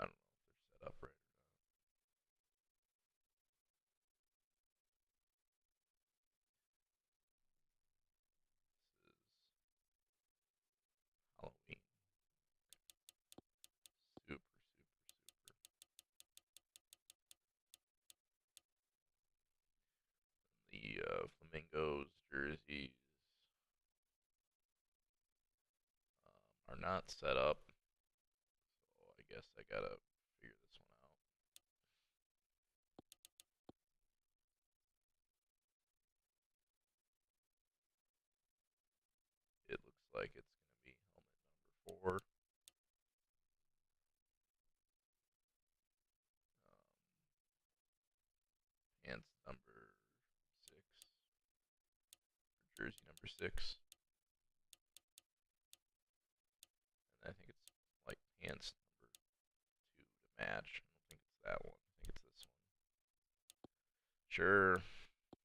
I don't know if they're set up right. Halloween. Super, super, super. The Flamingos jerseys are not set up, so I guess I gotta figure this one out. It looks like it's gonna be helmet number 4. Pants number 6, or jersey number 6. And I think it's like pants number 2 to match. I don't think it's that one. I think it's this one. Sure,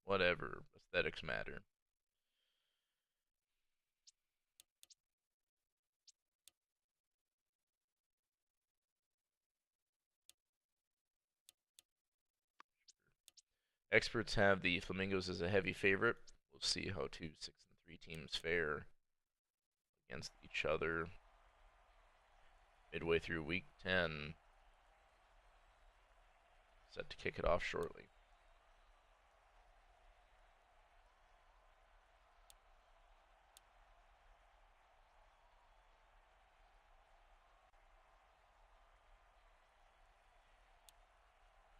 whatever. Aesthetics matter. Experts have the Flamingos as a heavy favorite. We'll see how two 6-3 teams fare against each other midway through week 10. Set to kick it off shortly.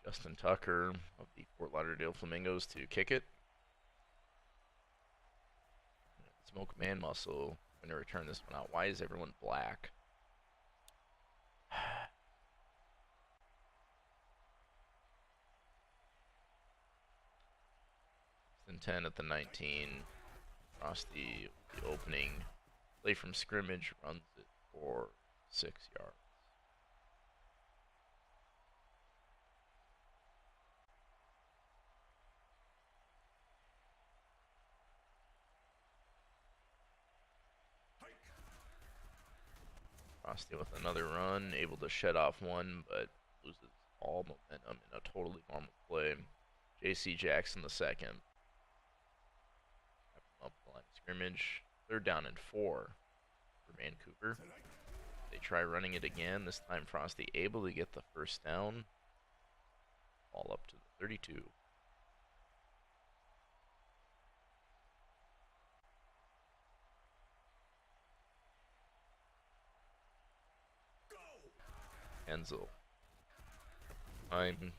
Justin Tucker of the Fort Lauderdale Flamingos to kick it. Smoke Man Muscle going to return this one out. Why is everyone black? Then 10 at the 19. Frosty, the opening play from scrimmage, runs it for 6 yards. Frosty with another run, able to shed off one, but loses all momentum in a totally normal play. J.C. Jackson the second. Up the line of scrimmage. 3rd down and 4 for Vancouver. They try running it again. This time Frosty able to get the first down. All up to the 32. Enzel. Time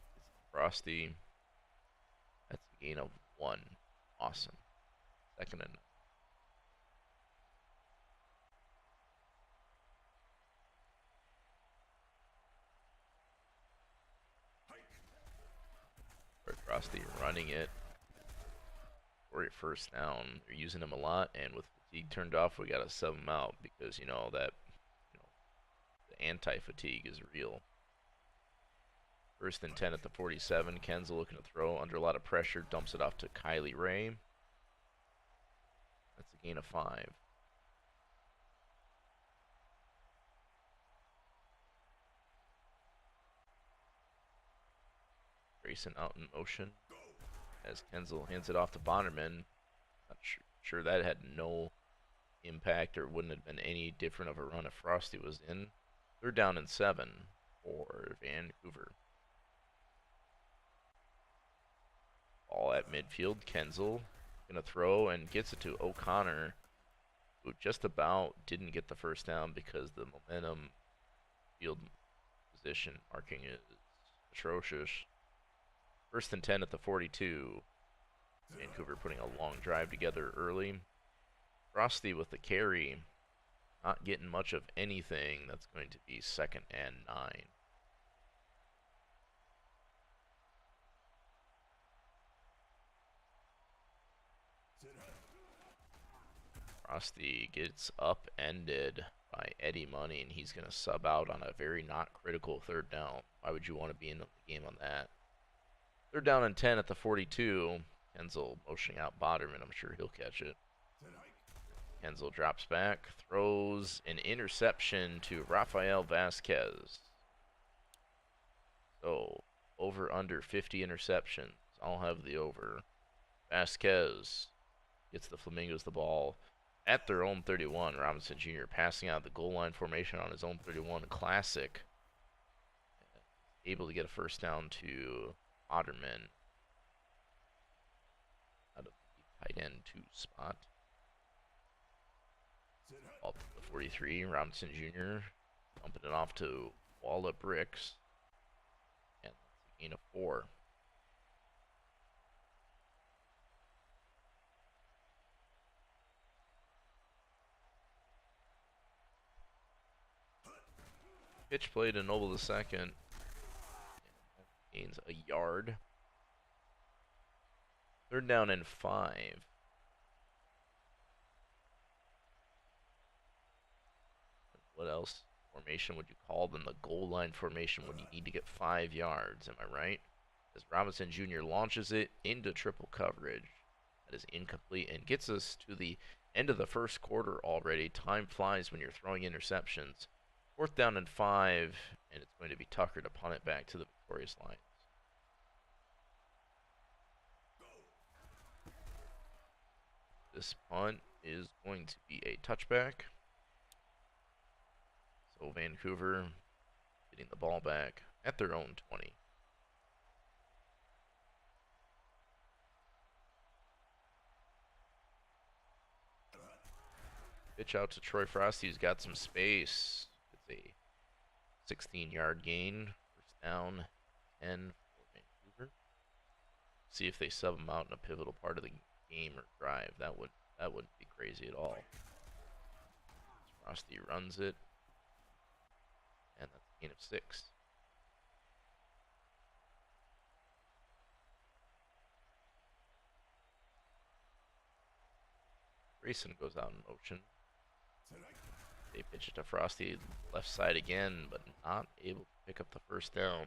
Frosty. That's a gain of 1. Awesome. 2nd and Frosty running it for a first down. They're using him a lot, and with fatigue turned off, we gotta sub him out because you know that the anti-fatigue is real. 1st and 10 at the 47. Kenzel looking to throw under a lot of pressure, dumps it off to Kylie Ray. That's a gain of 5. Grayson out in motion as Kenzel hands it off to Bonnerman. Not sure that had no impact or wouldn't have been any different of a run if Frosty was in. 3rd down and 7 for Vancouver. Ball at midfield. Kenzel gonna throw and gets it to O'Connor, who just about didn't get the first down because the momentum field position marking is atrocious. 1st and 10 at the 42. Vancouver putting a long drive together early. Frosty with the carry. Not getting much of anything. That's going to be 2nd and 9. Frosty gets upended by Eddie Money, and he's going to sub out on a very not critical 3rd down. Why would you want to be in the game on that? 3rd down and 10 at the 42. Kenzel motioning out Boderman. I'm sure he'll catch it. Kenzel drops back, throws an interception to Rafael Vasquez. So, over under 50 interceptions. I'll have the over. Vasquez gets the Flamingos the ball at their own 31. Robinson Jr. passing out the goal line formation on his own 31. Classic. Able to get a 1st down to Otterman out of the tight end 2 spot. Up to the 43. Robinson Jr. dumping it off to Walla Bricks. And that's a gain of 4. Pitch play to Noble II. Gains a yard. 3rd down and 5. What else formation would you call them? The goal line formation when you need to get 5 yards, am I right? As Robinson Jr. launches it into triple coverage. That is incomplete and gets us to the end of the 1st quarter already. Time flies when you're throwing interceptions. 4th down and 5, and it's going to be Tucker to punt it back to the victorious Lions. This punt is going to be a touchback. So Vancouver getting the ball back at their own 20. Pitch out to Troy Frosty, who's got some space. It's a 16-yard gain. 1st down, 10 for Vancouver. See if they sub him out in a pivotal part of the game or drive. That wouldn't be crazy at all. Frosty runs it. And that's a gain of 6. Grayson goes out in motion. They pitch it to Frosty left side again, but not able to pick up the 1st down.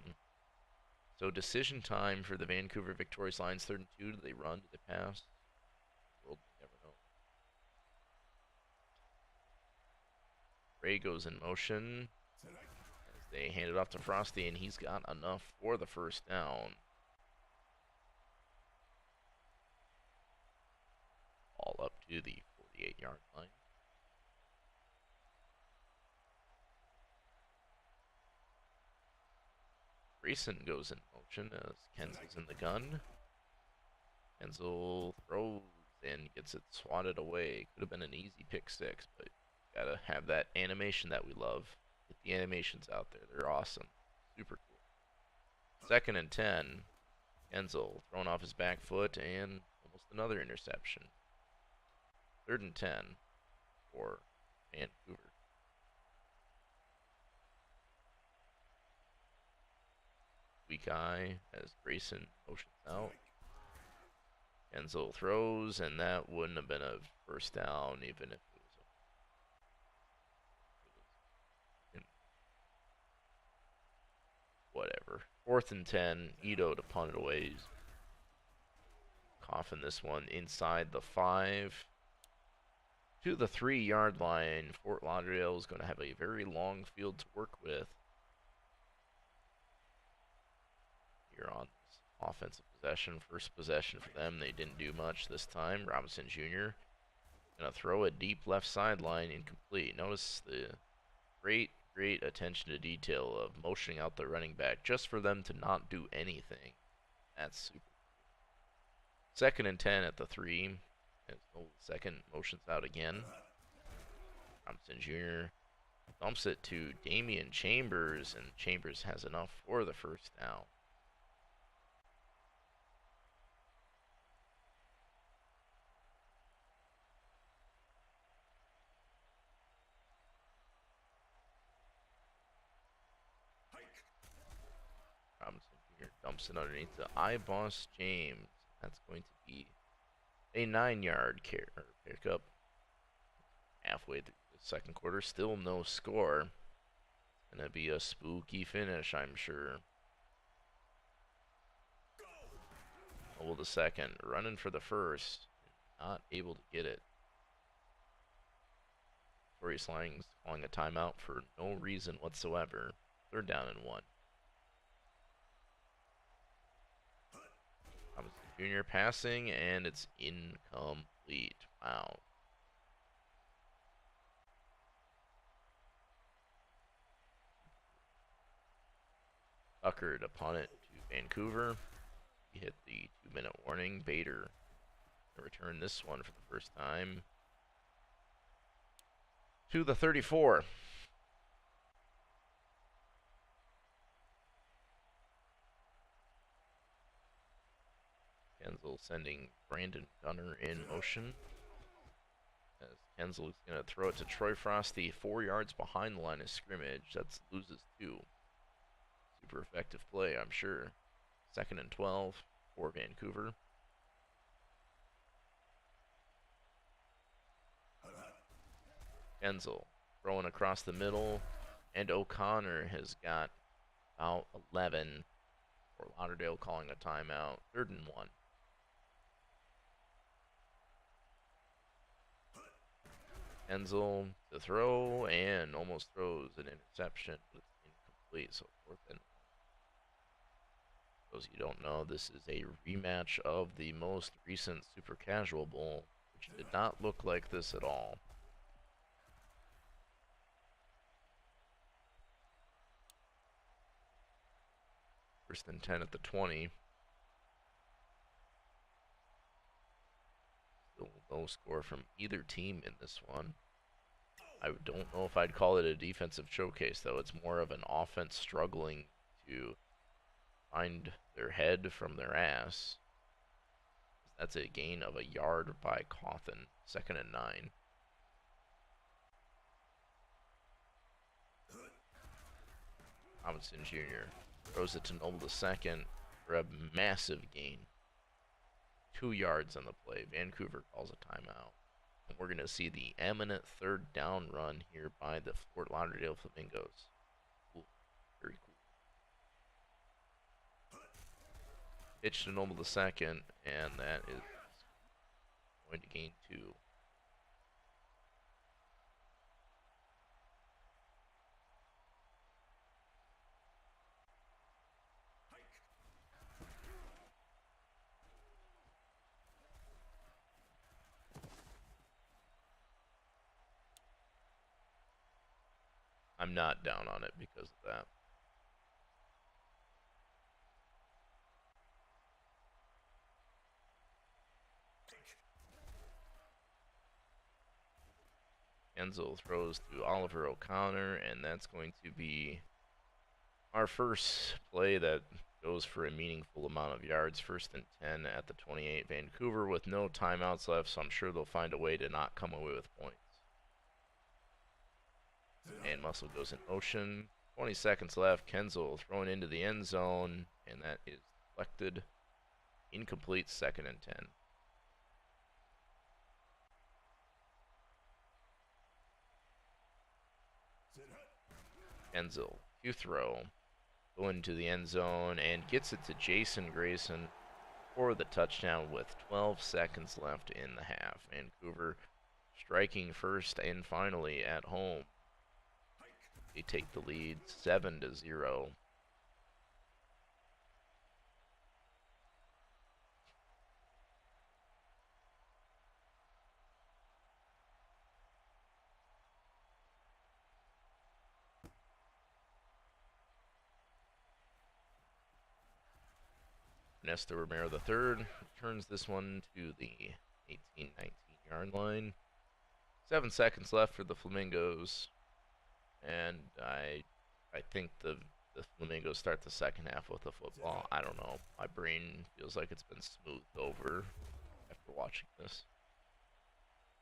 So decision time for the Vancouver victorious Lions. 3rd and 2. Do they run? Do they pass? The world will never know. Ray goes in motion. As they hand it off to Frosty, and he's got enough for the 1st down. All up to the 48-yard line. Grayson goes in motion as Kenzel's in the gun. Kenzel throws and gets it swatted away. Could have been an easy pick 6, but gotta have that animation that we love. Get the animations out there. They're awesome. Super cool. 2nd and 10. Kenzel thrown off his back foot and almost another interception. 3rd and 10 for Vancouver. Weak eye as Grayson motions out. Kenzel throws, and that wouldn't have been a 1st down even if it was whatever. 4th and 10. Ito to punt it away. He's coughing this one inside the 5. To the 3-yard line. Fort Lauderdale is going to have a very long field to work with. Here on this offensive possession. 1st possession for them. They didn't do much this time. Robinson Jr. going to throw a deep left sideline, incomplete. Notice the great attention to detail of motioning out the running back just for them to not do anything. That's super cool. 2nd and 10 at the 3. As the 2nd motions out again. Robinson Jr. dumps it to Damian Chambers, and Chambers has enough for the 1st down. Jr. dumps it underneath to iBoss James. That's going to be a 9-yard pickup. Halfway through the second quarter, still no score. Gonna be a spooky finish, I'm sure. Noble the second, running for the first, not able to get it. Torrey Slang's calling a timeout for no reason whatsoever. 3rd down and 1. Robinson Jr. passing, and it's incomplete. Wow. Tucker to punt it to Vancouver. He hit the 2-minute warning. Bader to return this one for the first time to the 34. Kenzel sending Brandon Gunner in motion. As Kenzel is going to throw it to Troy Frosty 4 yards behind the line of scrimmage. That loses 2. Super effective play, I'm sure. 2nd and 12 for Vancouver. Kenzel throwing across the middle, and O'Connor has got about 11. Fort Lauderdale calling a timeout. 3rd and 1. Kenzel to throw, and almost throws an interception, but it's incomplete, so 4th and 1. For those of you who don't know, this is a rematch of the most recent Super Casual Bowl, which did not look like this at all. 1st and 10 at the 20. Still no score from either team in this one. I don't know if I'd call it a defensive showcase, though. It's more of an offense struggling to find their head from their ass. That's a gain of a yard by Cawthon. 2nd and 9. Robinson Jr. throws it to Noble the second for a massive gain. 2 yards on the play. Vancouver calls a timeout. And we're going to see the eminent 3rd down run here by the Fort Lauderdale Flamingos. Cool. Very cool. Pitch to Noble the second, and that is going to gain 2. I'm not down on it because of that. Kenzel throws to Oliver O'Connor, and that's going to be our first play that goes for a meaningful amount of yards. 1st and 10 at the 28. Vancouver with no timeouts left, so I'm sure they'll find a way to not come away with points. And Muscle goes in motion. 20 seconds left. Kenzel thrown into the end zone, and that is deflected. Incomplete. 2nd and 10. Kenzel to throw. Going to the end zone and gets it to Jason Grayson for the touchdown with 12 seconds left in the half. Vancouver striking first and finally at home. They take the lead 7-0. Ernesto Romero III returns this one to the 18-19 yard line. 7 seconds left for the Flamingos, and I think the Flamingos start the second half with the football. I don't know. My brain feels like it's been smoothed over after watching this.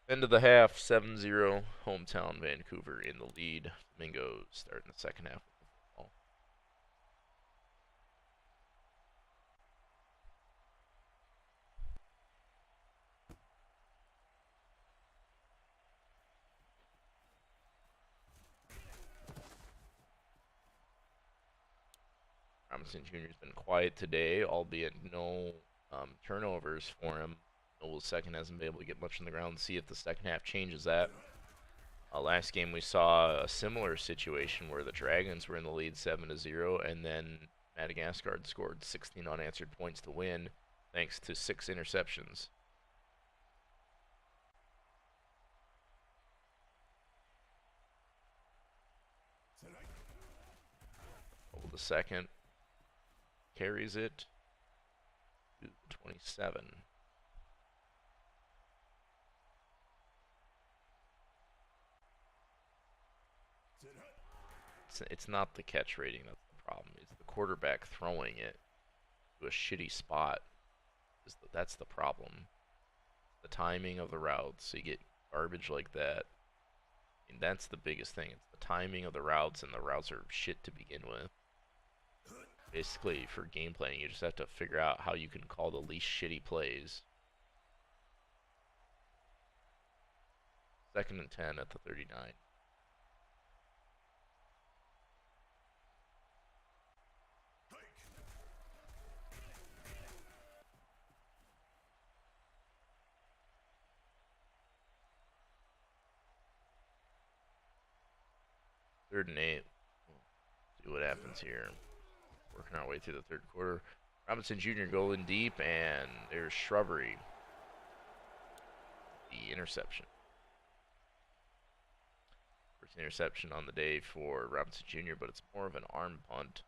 End of the half, 7-0, hometown Vancouver in the lead. Flamingos starting the second half with the football. Robinson Jr.'s been quiet today, albeit no turnovers for him. Noble's second hasn't been able to get much on the ground. See if the second half changes that. Last game we saw a similar situation where the Dragons were in the lead 7-0, and then Madagascar scored 16 unanswered points to win, thanks to 6 interceptions. Noble the second carries it to 27. It's not the catch rating that's the problem. It's the quarterback throwing it to a shitty spot. That's the problem. The timing of the routes. So you get garbage like that. And that's the biggest thing. It's the timing of the routes, and the routes are shit to begin with. Basically, for game planning, you just have to figure out how you can call the least shitty plays. 2nd and 10 at the 39. Third and 8. See what happens here. Working our way through the third quarter. Robinson Jr. going deep, and there's Shrubbery. The interception. First interception on the day for Robinson Jr., but it's more of an arm punt.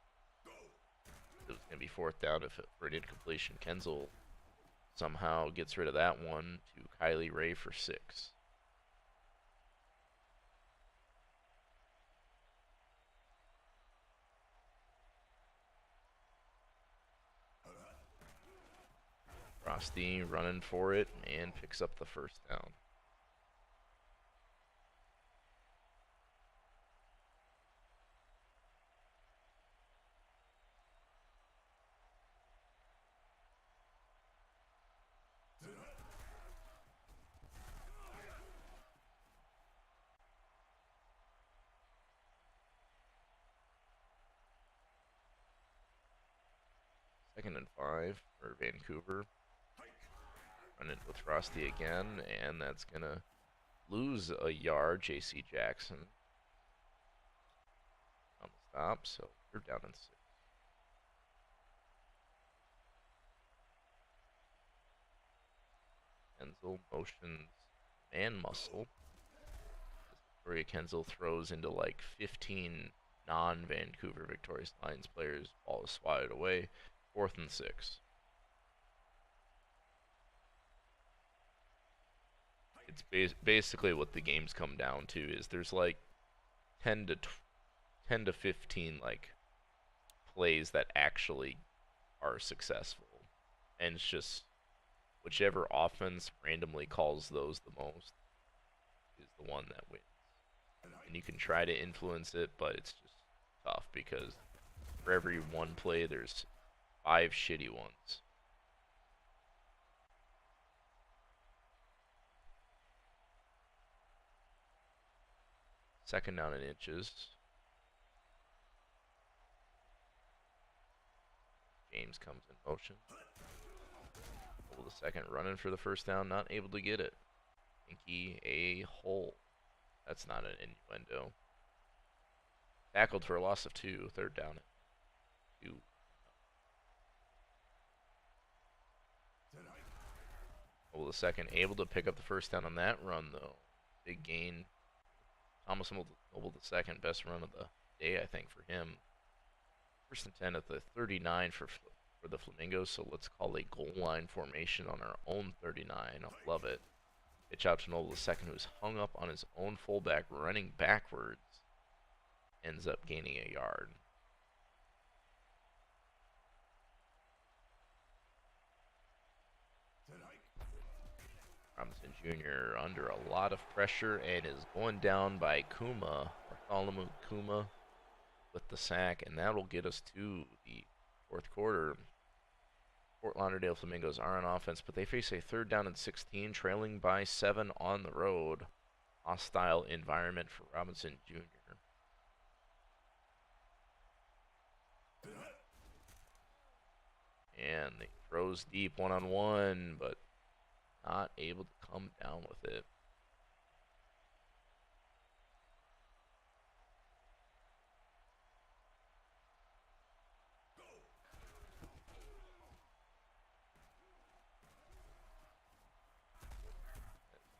It was going to be 4th down for an incompletion. Kenzel somehow gets rid of that one to Kylie Ray for 6. Frosty running for it and picks up the 1st down. Second and 5 for Vancouver. Running with Frosty again, and that's going to lose a yard. J.C. Jackson on the stop, so we're down in 6. Kenzel motions man muscle. Victoria Kenzel throws into like 15 non-Vancouver Victorious Lions players. Ball is swatted away. 4th and 6. It's basically what the games come down to is there's like 10 to 15 like plays that actually are successful, and it's just whichever offense randomly calls those the most is the one that wins. And you can try to influence it, but it's just tough because for every one play there's 5 shitty ones. Second down in inches. James comes in motion. Hold the second, running for the 1st down, not able to get it. Pinky a hole. That's not an innuendo. Tackled for a loss of 2. 3rd down at 2. Hold the second, able to pick up the 1st down on that run though. Big gain. Thomas Noble the second, best run of the day, I think, for him. 1st and 10 at the 39 for the Flamingos, so let's call a goal line formation on our own 39. I love it. Pitch out to Noble the second, who's hung up on his own fullback, running backwards. Ends up gaining a yard. Robinson Jr. under a lot of pressure and is going down by Kuma, Bartholomew Kuma, with the sack, and that'll get us to the 4th quarter. Fort Lauderdale Flamingos are on offense, but they face a 3rd down and 16, trailing by 7 on the road. Hostile environment for Robinson Jr. And he throws deep one-on-one, but not able to come down with it.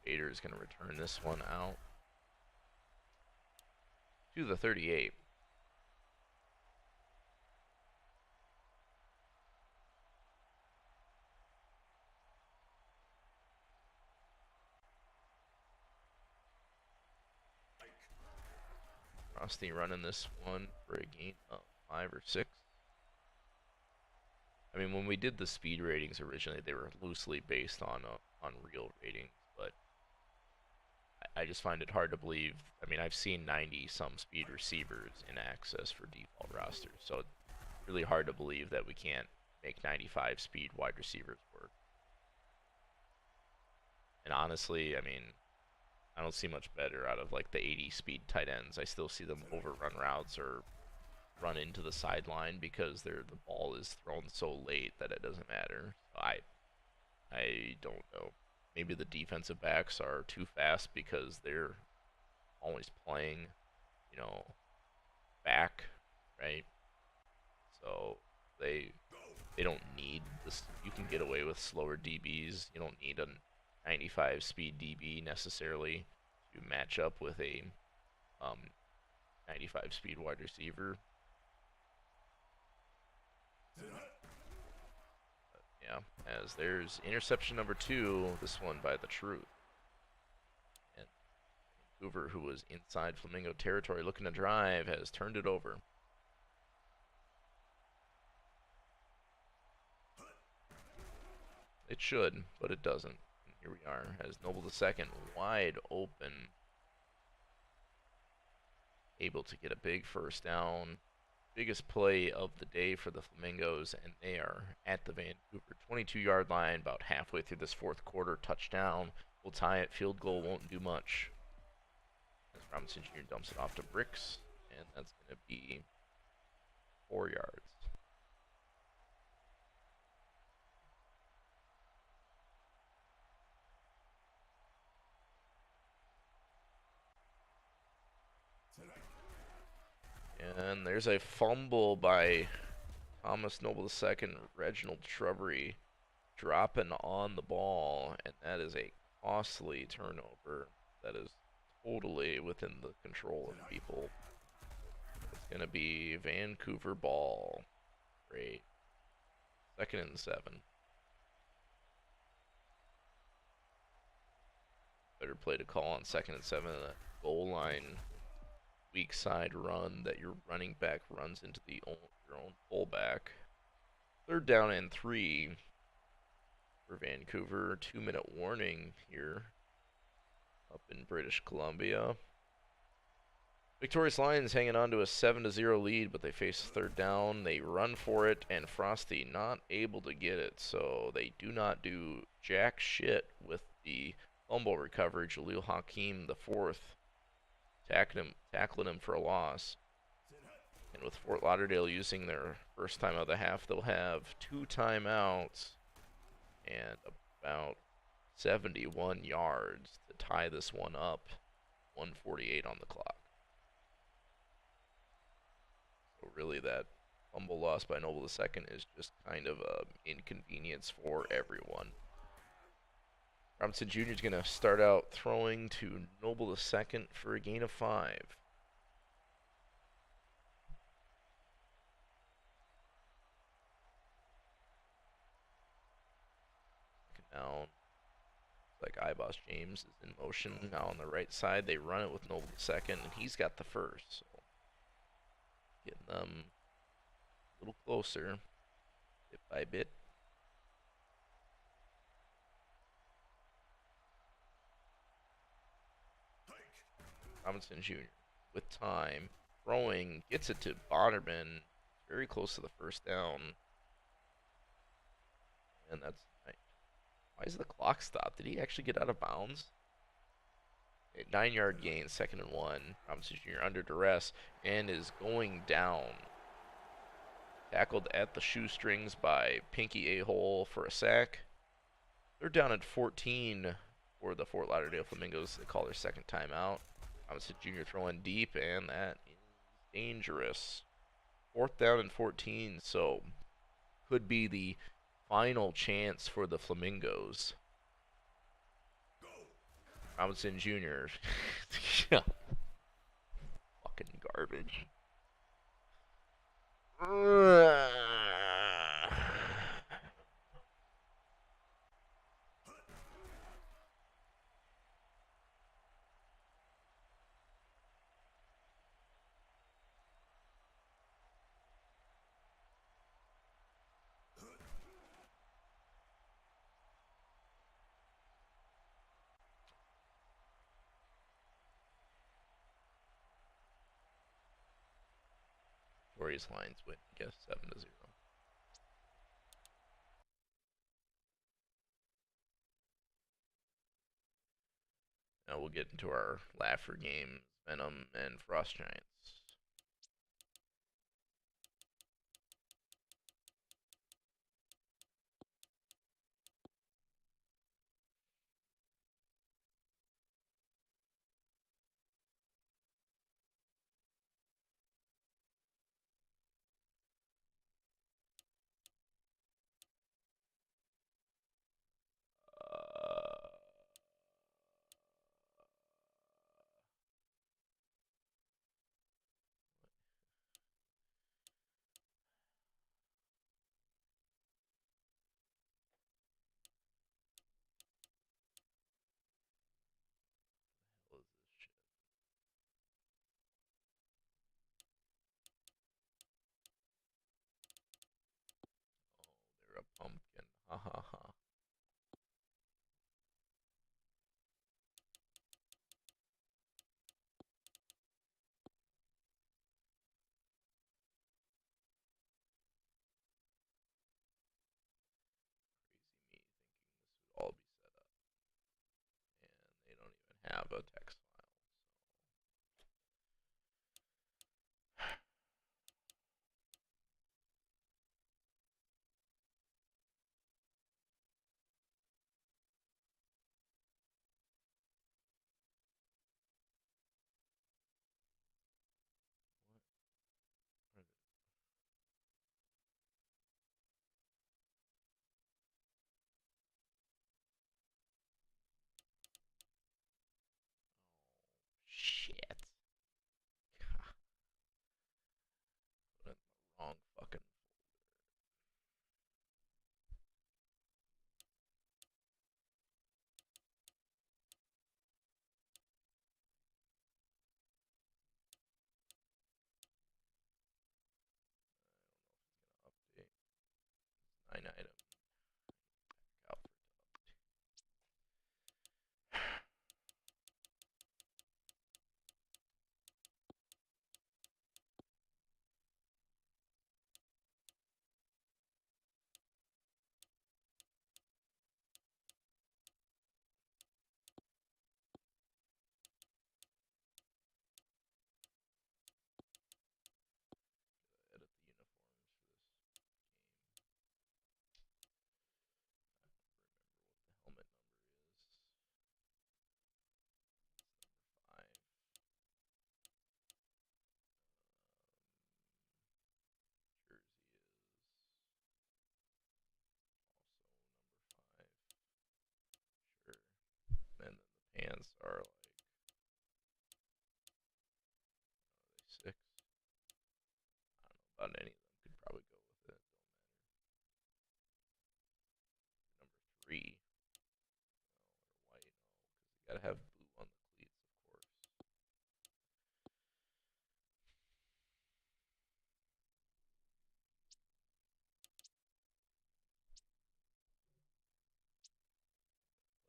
Vader is going to return this one out to the 38. Frosty running this one for a gain of 5 or 6. I mean, when we did the speed ratings originally, they were loosely based on real ratings, but I just find it hard to believe. I mean, I've seen 90 some speed receivers in access for default rosters, so it's really hard to believe that we can't make 95 speed wide receivers work. And honestly, I mean, I don't see much better out of like the 80 speed tight ends. I still see them overrun routes or run into the sideline because the ball is thrown so late that it doesn't matter. So I don't know. Maybe the defensive backs are too fast because they're always playing, you know, back, right? So they don't need this. You can get away with slower DBs. You don't need a 95 speed DB necessarily to match up with a um, 95 speed wide receiver. Yeah, as there's interception number 2, this one by the Truth. And Vancouver, who was inside Flamingo territory looking to drive, has turned it over. It should, but it doesn't. And here we are, as Noble II wide open, able to get a big first down. Biggest play of the day for the Flamingos, and they are at the Vancouver 22-yard line about halfway through this fourth quarter. Touchdown will tie it. Field goal won't do much. As Robinson Jr. dumps it off to Bricks, and that's going to be 4 yards. And there's a fumble by Thomas Noble II, Reginald Shrubbery dropping on the ball, and that is a costly turnover that is totally within the control of people. It's going to be Vancouver ball. Great. 2nd and 7. Better play to call on 2nd and 7. A goal line weak side run that your running back runs into your own fullback. 3rd down and 3 for Vancouver. 2-minute warning here up in British Columbia. Victorious Lions hanging on to a 7-0 lead, but they face 3rd down. They run for it, and Frosty not able to get it, so they do not do jack shit with the fumble recovery. Jaleel Hakeem, the 4th, tackling him for a loss. And with Fort Lauderdale using their first time of the half, they'll have 2 timeouts and about 71 yards to tie this one up. 1:48 on the clock. So really that fumble loss by Noble II is just kind of an inconvenience for everyone. Robinson Jr. is going to start out throwing to Noble II for a gain of 5. Now, like iBoss James is in motion now on the right side. They run it with Noble II, and he's got the first. So getting them a little closer, bit by bit. Robinson Jr. with time, throwing, gets it to Bonnerman, very close to the first down. And that's, why is the clock stopped? Did he actually get out of bounds? A 9-yard gain, 2nd and 1. Robinson Jr. under duress and is going down. Tackled at the shoestrings by Pinky A-Hole for a sack. They're down at 14 for the Fort Lauderdale Flamingos. They call their second timeout. Robinson Jr. throwing deep, and that is dangerous. 4th down and 14, so could be the final chance for the Flamingos. Robinson Jr. Yeah. Fucking garbage. Victorious Lions win, I guess, 7-0. Now we'll get into our Laffer games, Venom and Frost Giants. Uh, what is this shit? Oh, they're a pumpkin. Ha ha ha. Crazy me thinking this would all be set up. And they don't even have a text file. What? Shit. Put it in the wrong fucking. Update. 9 item. Out for edit the uniforms for this game. I don't remember what the helmet number is. It's number 5. Jersey is also number 5. Sure. And then the pants are like, are they 6? I don't know about any of them. Could probably go with it. Don't matter. Number 3. Oh, or white. Oh, because you gotta have blue on the cleats, of course.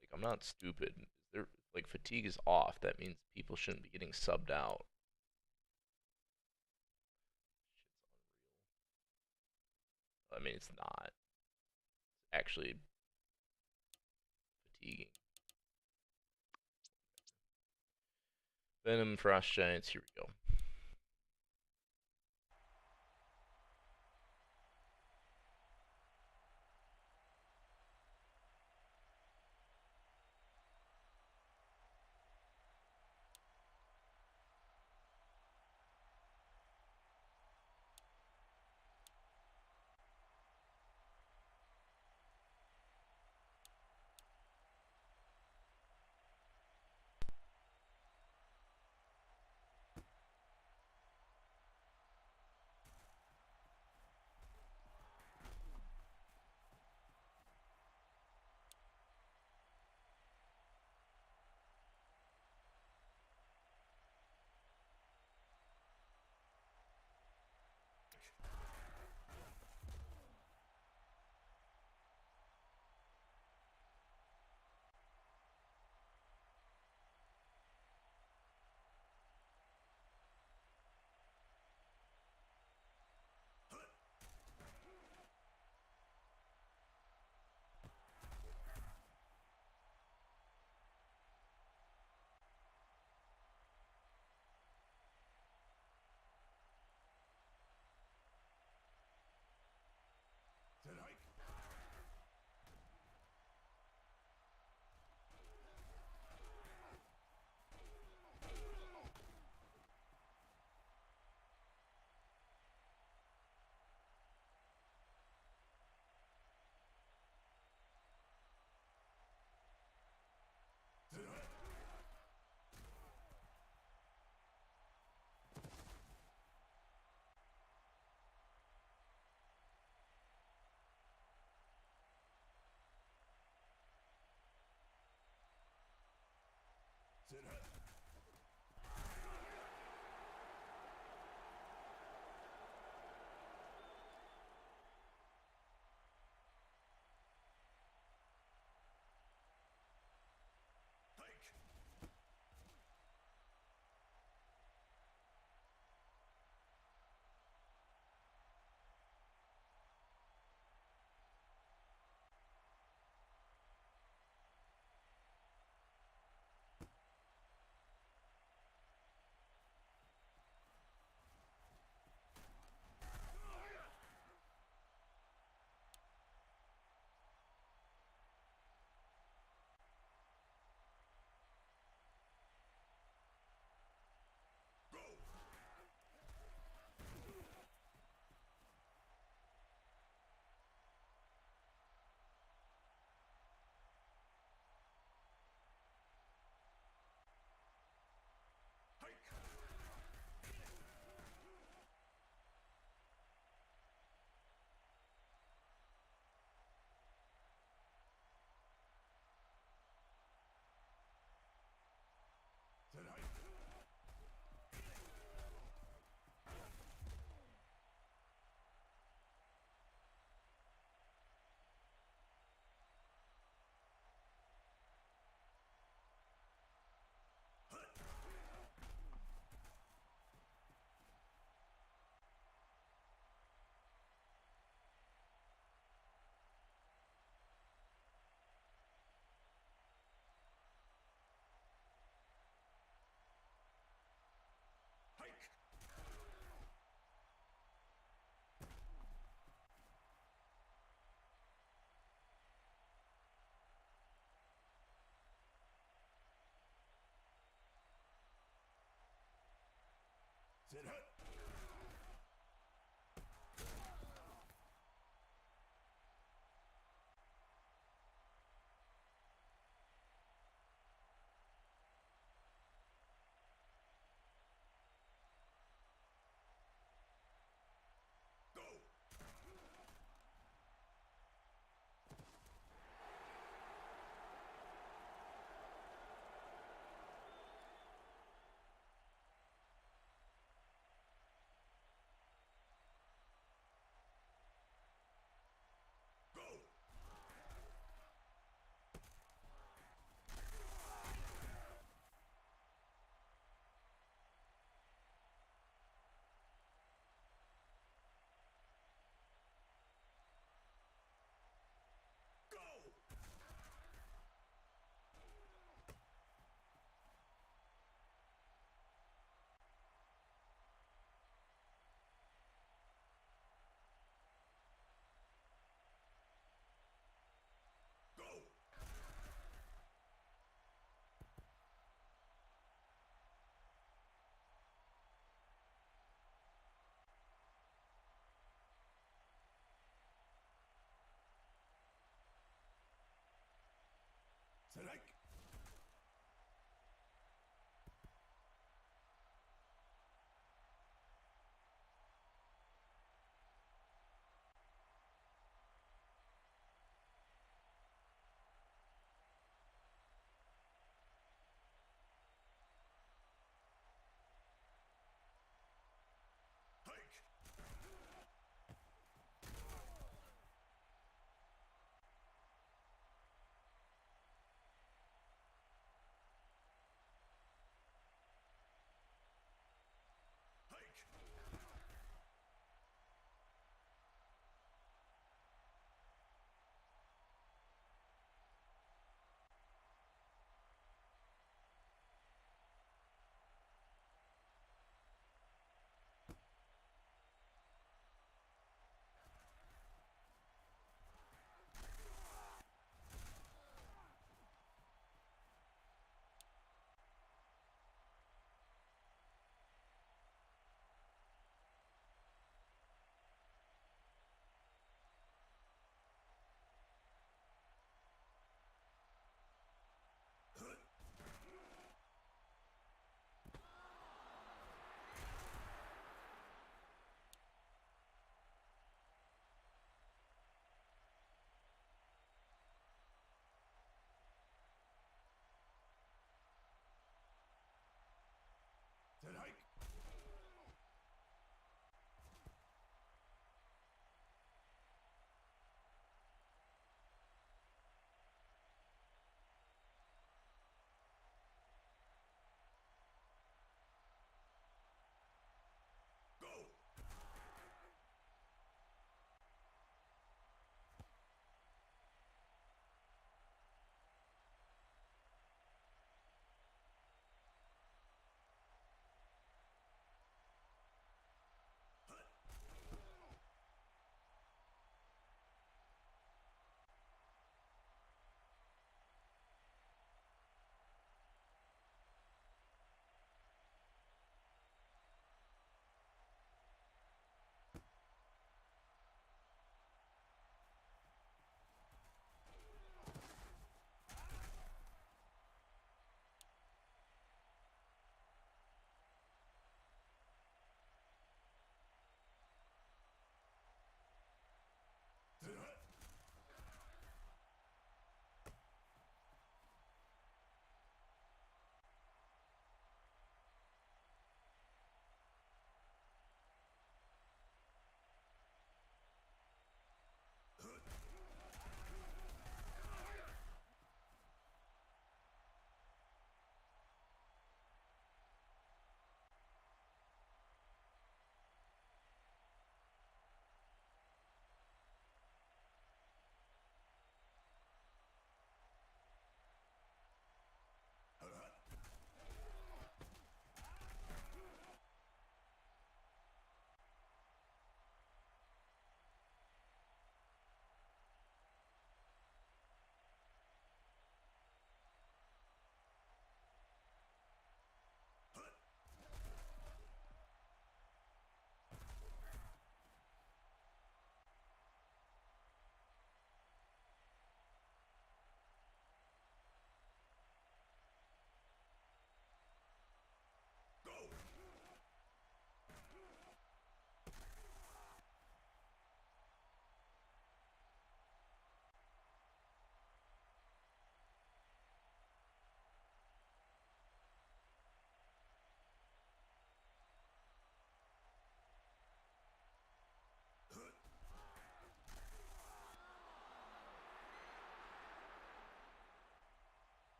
Like, I'm not stupid. Is there, like, fatigue is off. That means people shouldn't be getting subbed out. Shit's unreal. I mean, it's not. It's actually fatiguing. Venom, Frost Giants, here we go.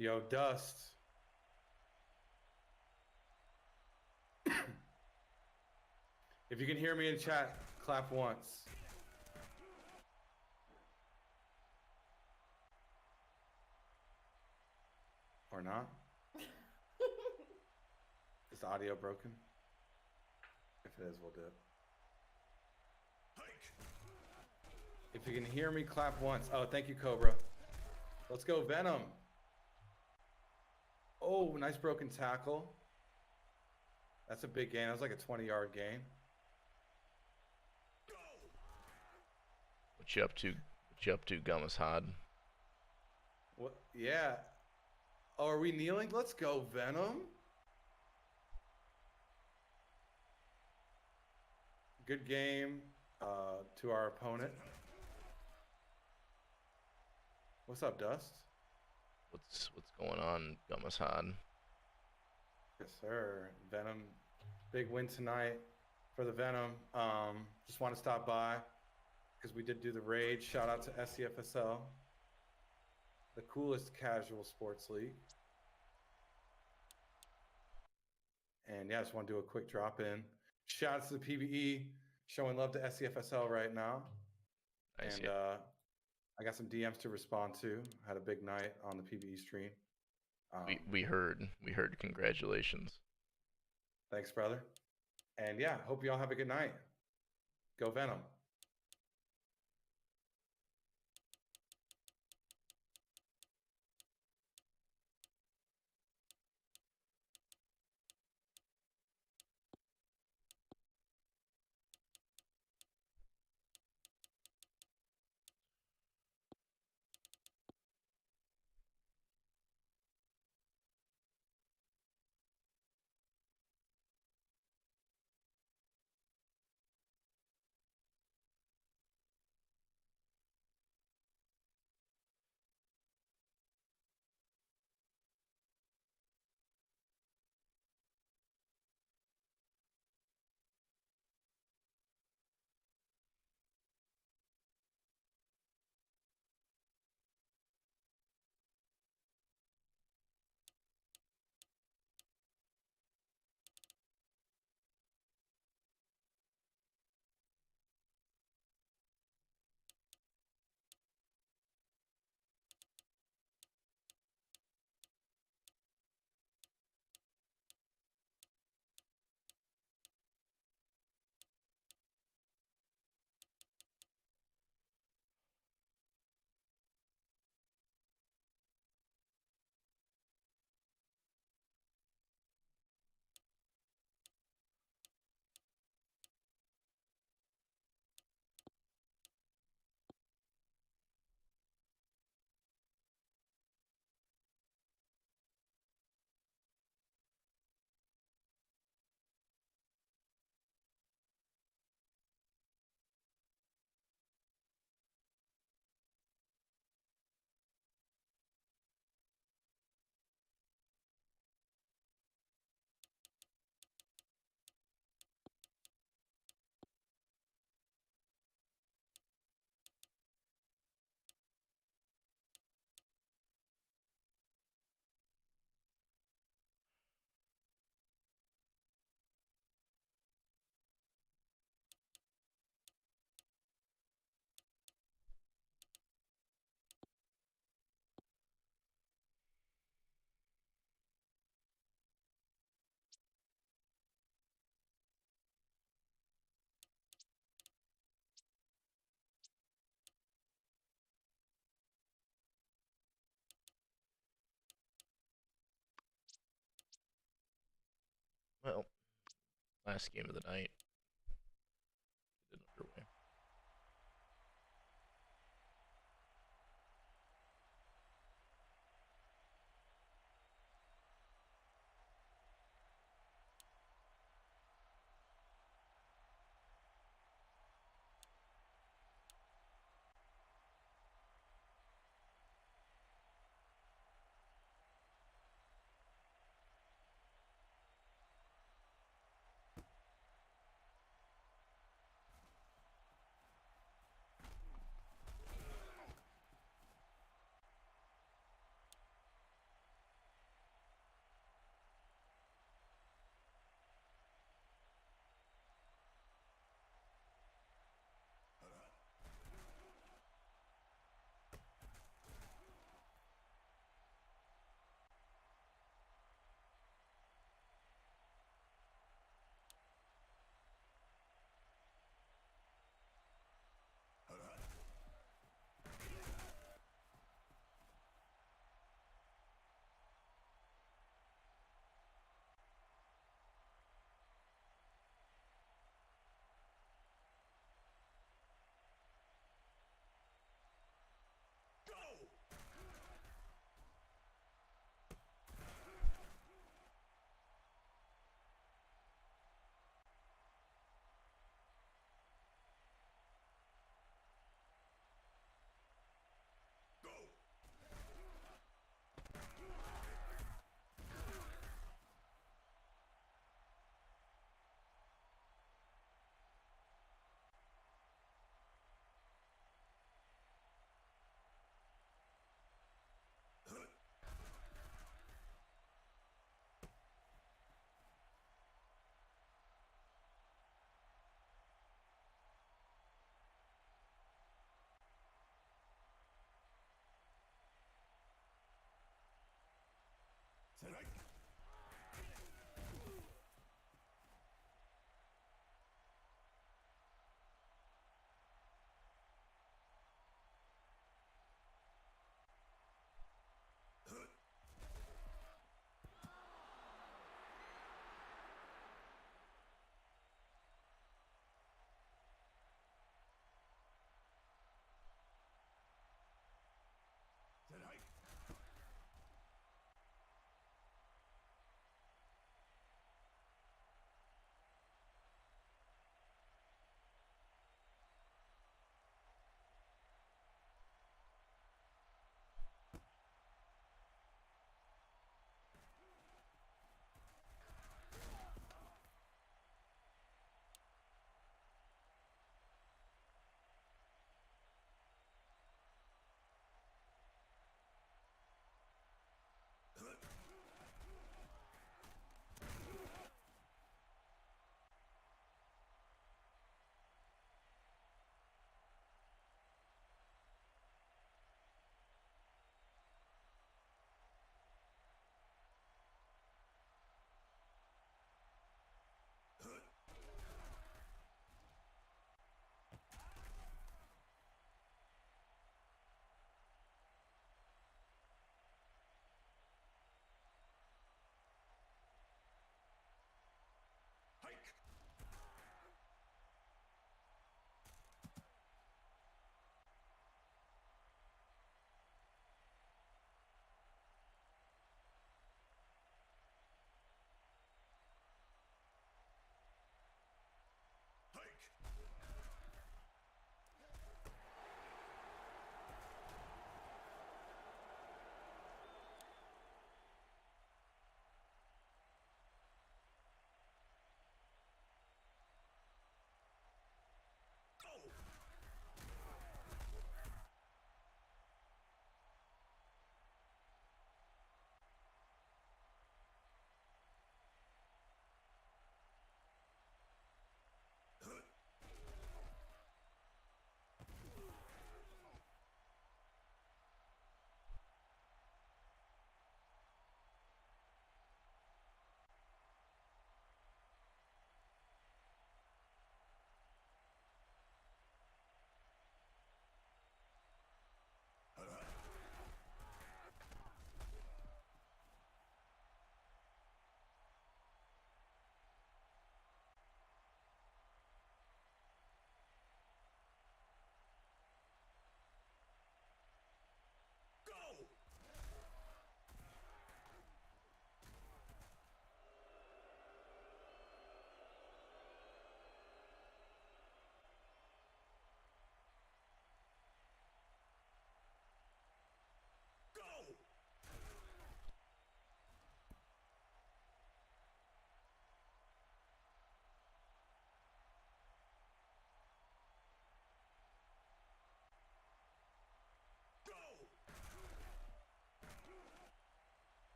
Yo, Dust. If you can hear me in chat, clap once. Or not. Is the audio broken? If it is, we'll do it. If you can hear me, clap once. Oh, thank you, Cobra. Let's go, Venom. Oh, nice broken tackle. That's a big gain. That was like a 20-yard gain. What you up to? What you up to, Gummas Hod? What? Yeah. Oh, are we kneeling? Let's go, Venom. Good game to our opponent. What's up, Dust? What's going on, Gummas Hod? Yes, sir. Venom, big win tonight for the Venom. Just want to stop by because we did do the raid. Shout out to SCFSL, the coolest casual sports league. And yeah, I just want to do a quick drop in. Shout out to the PBE, showing love to SCFSL right now. Nice, And yeah. I got some DMs to respond to. Had a big night on the PBE stream. We heard. Congratulations. Thanks, brother. And yeah, hope you all have a good night. Go Venom. Well, last game of the night. Get it underway.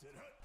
Sit hut.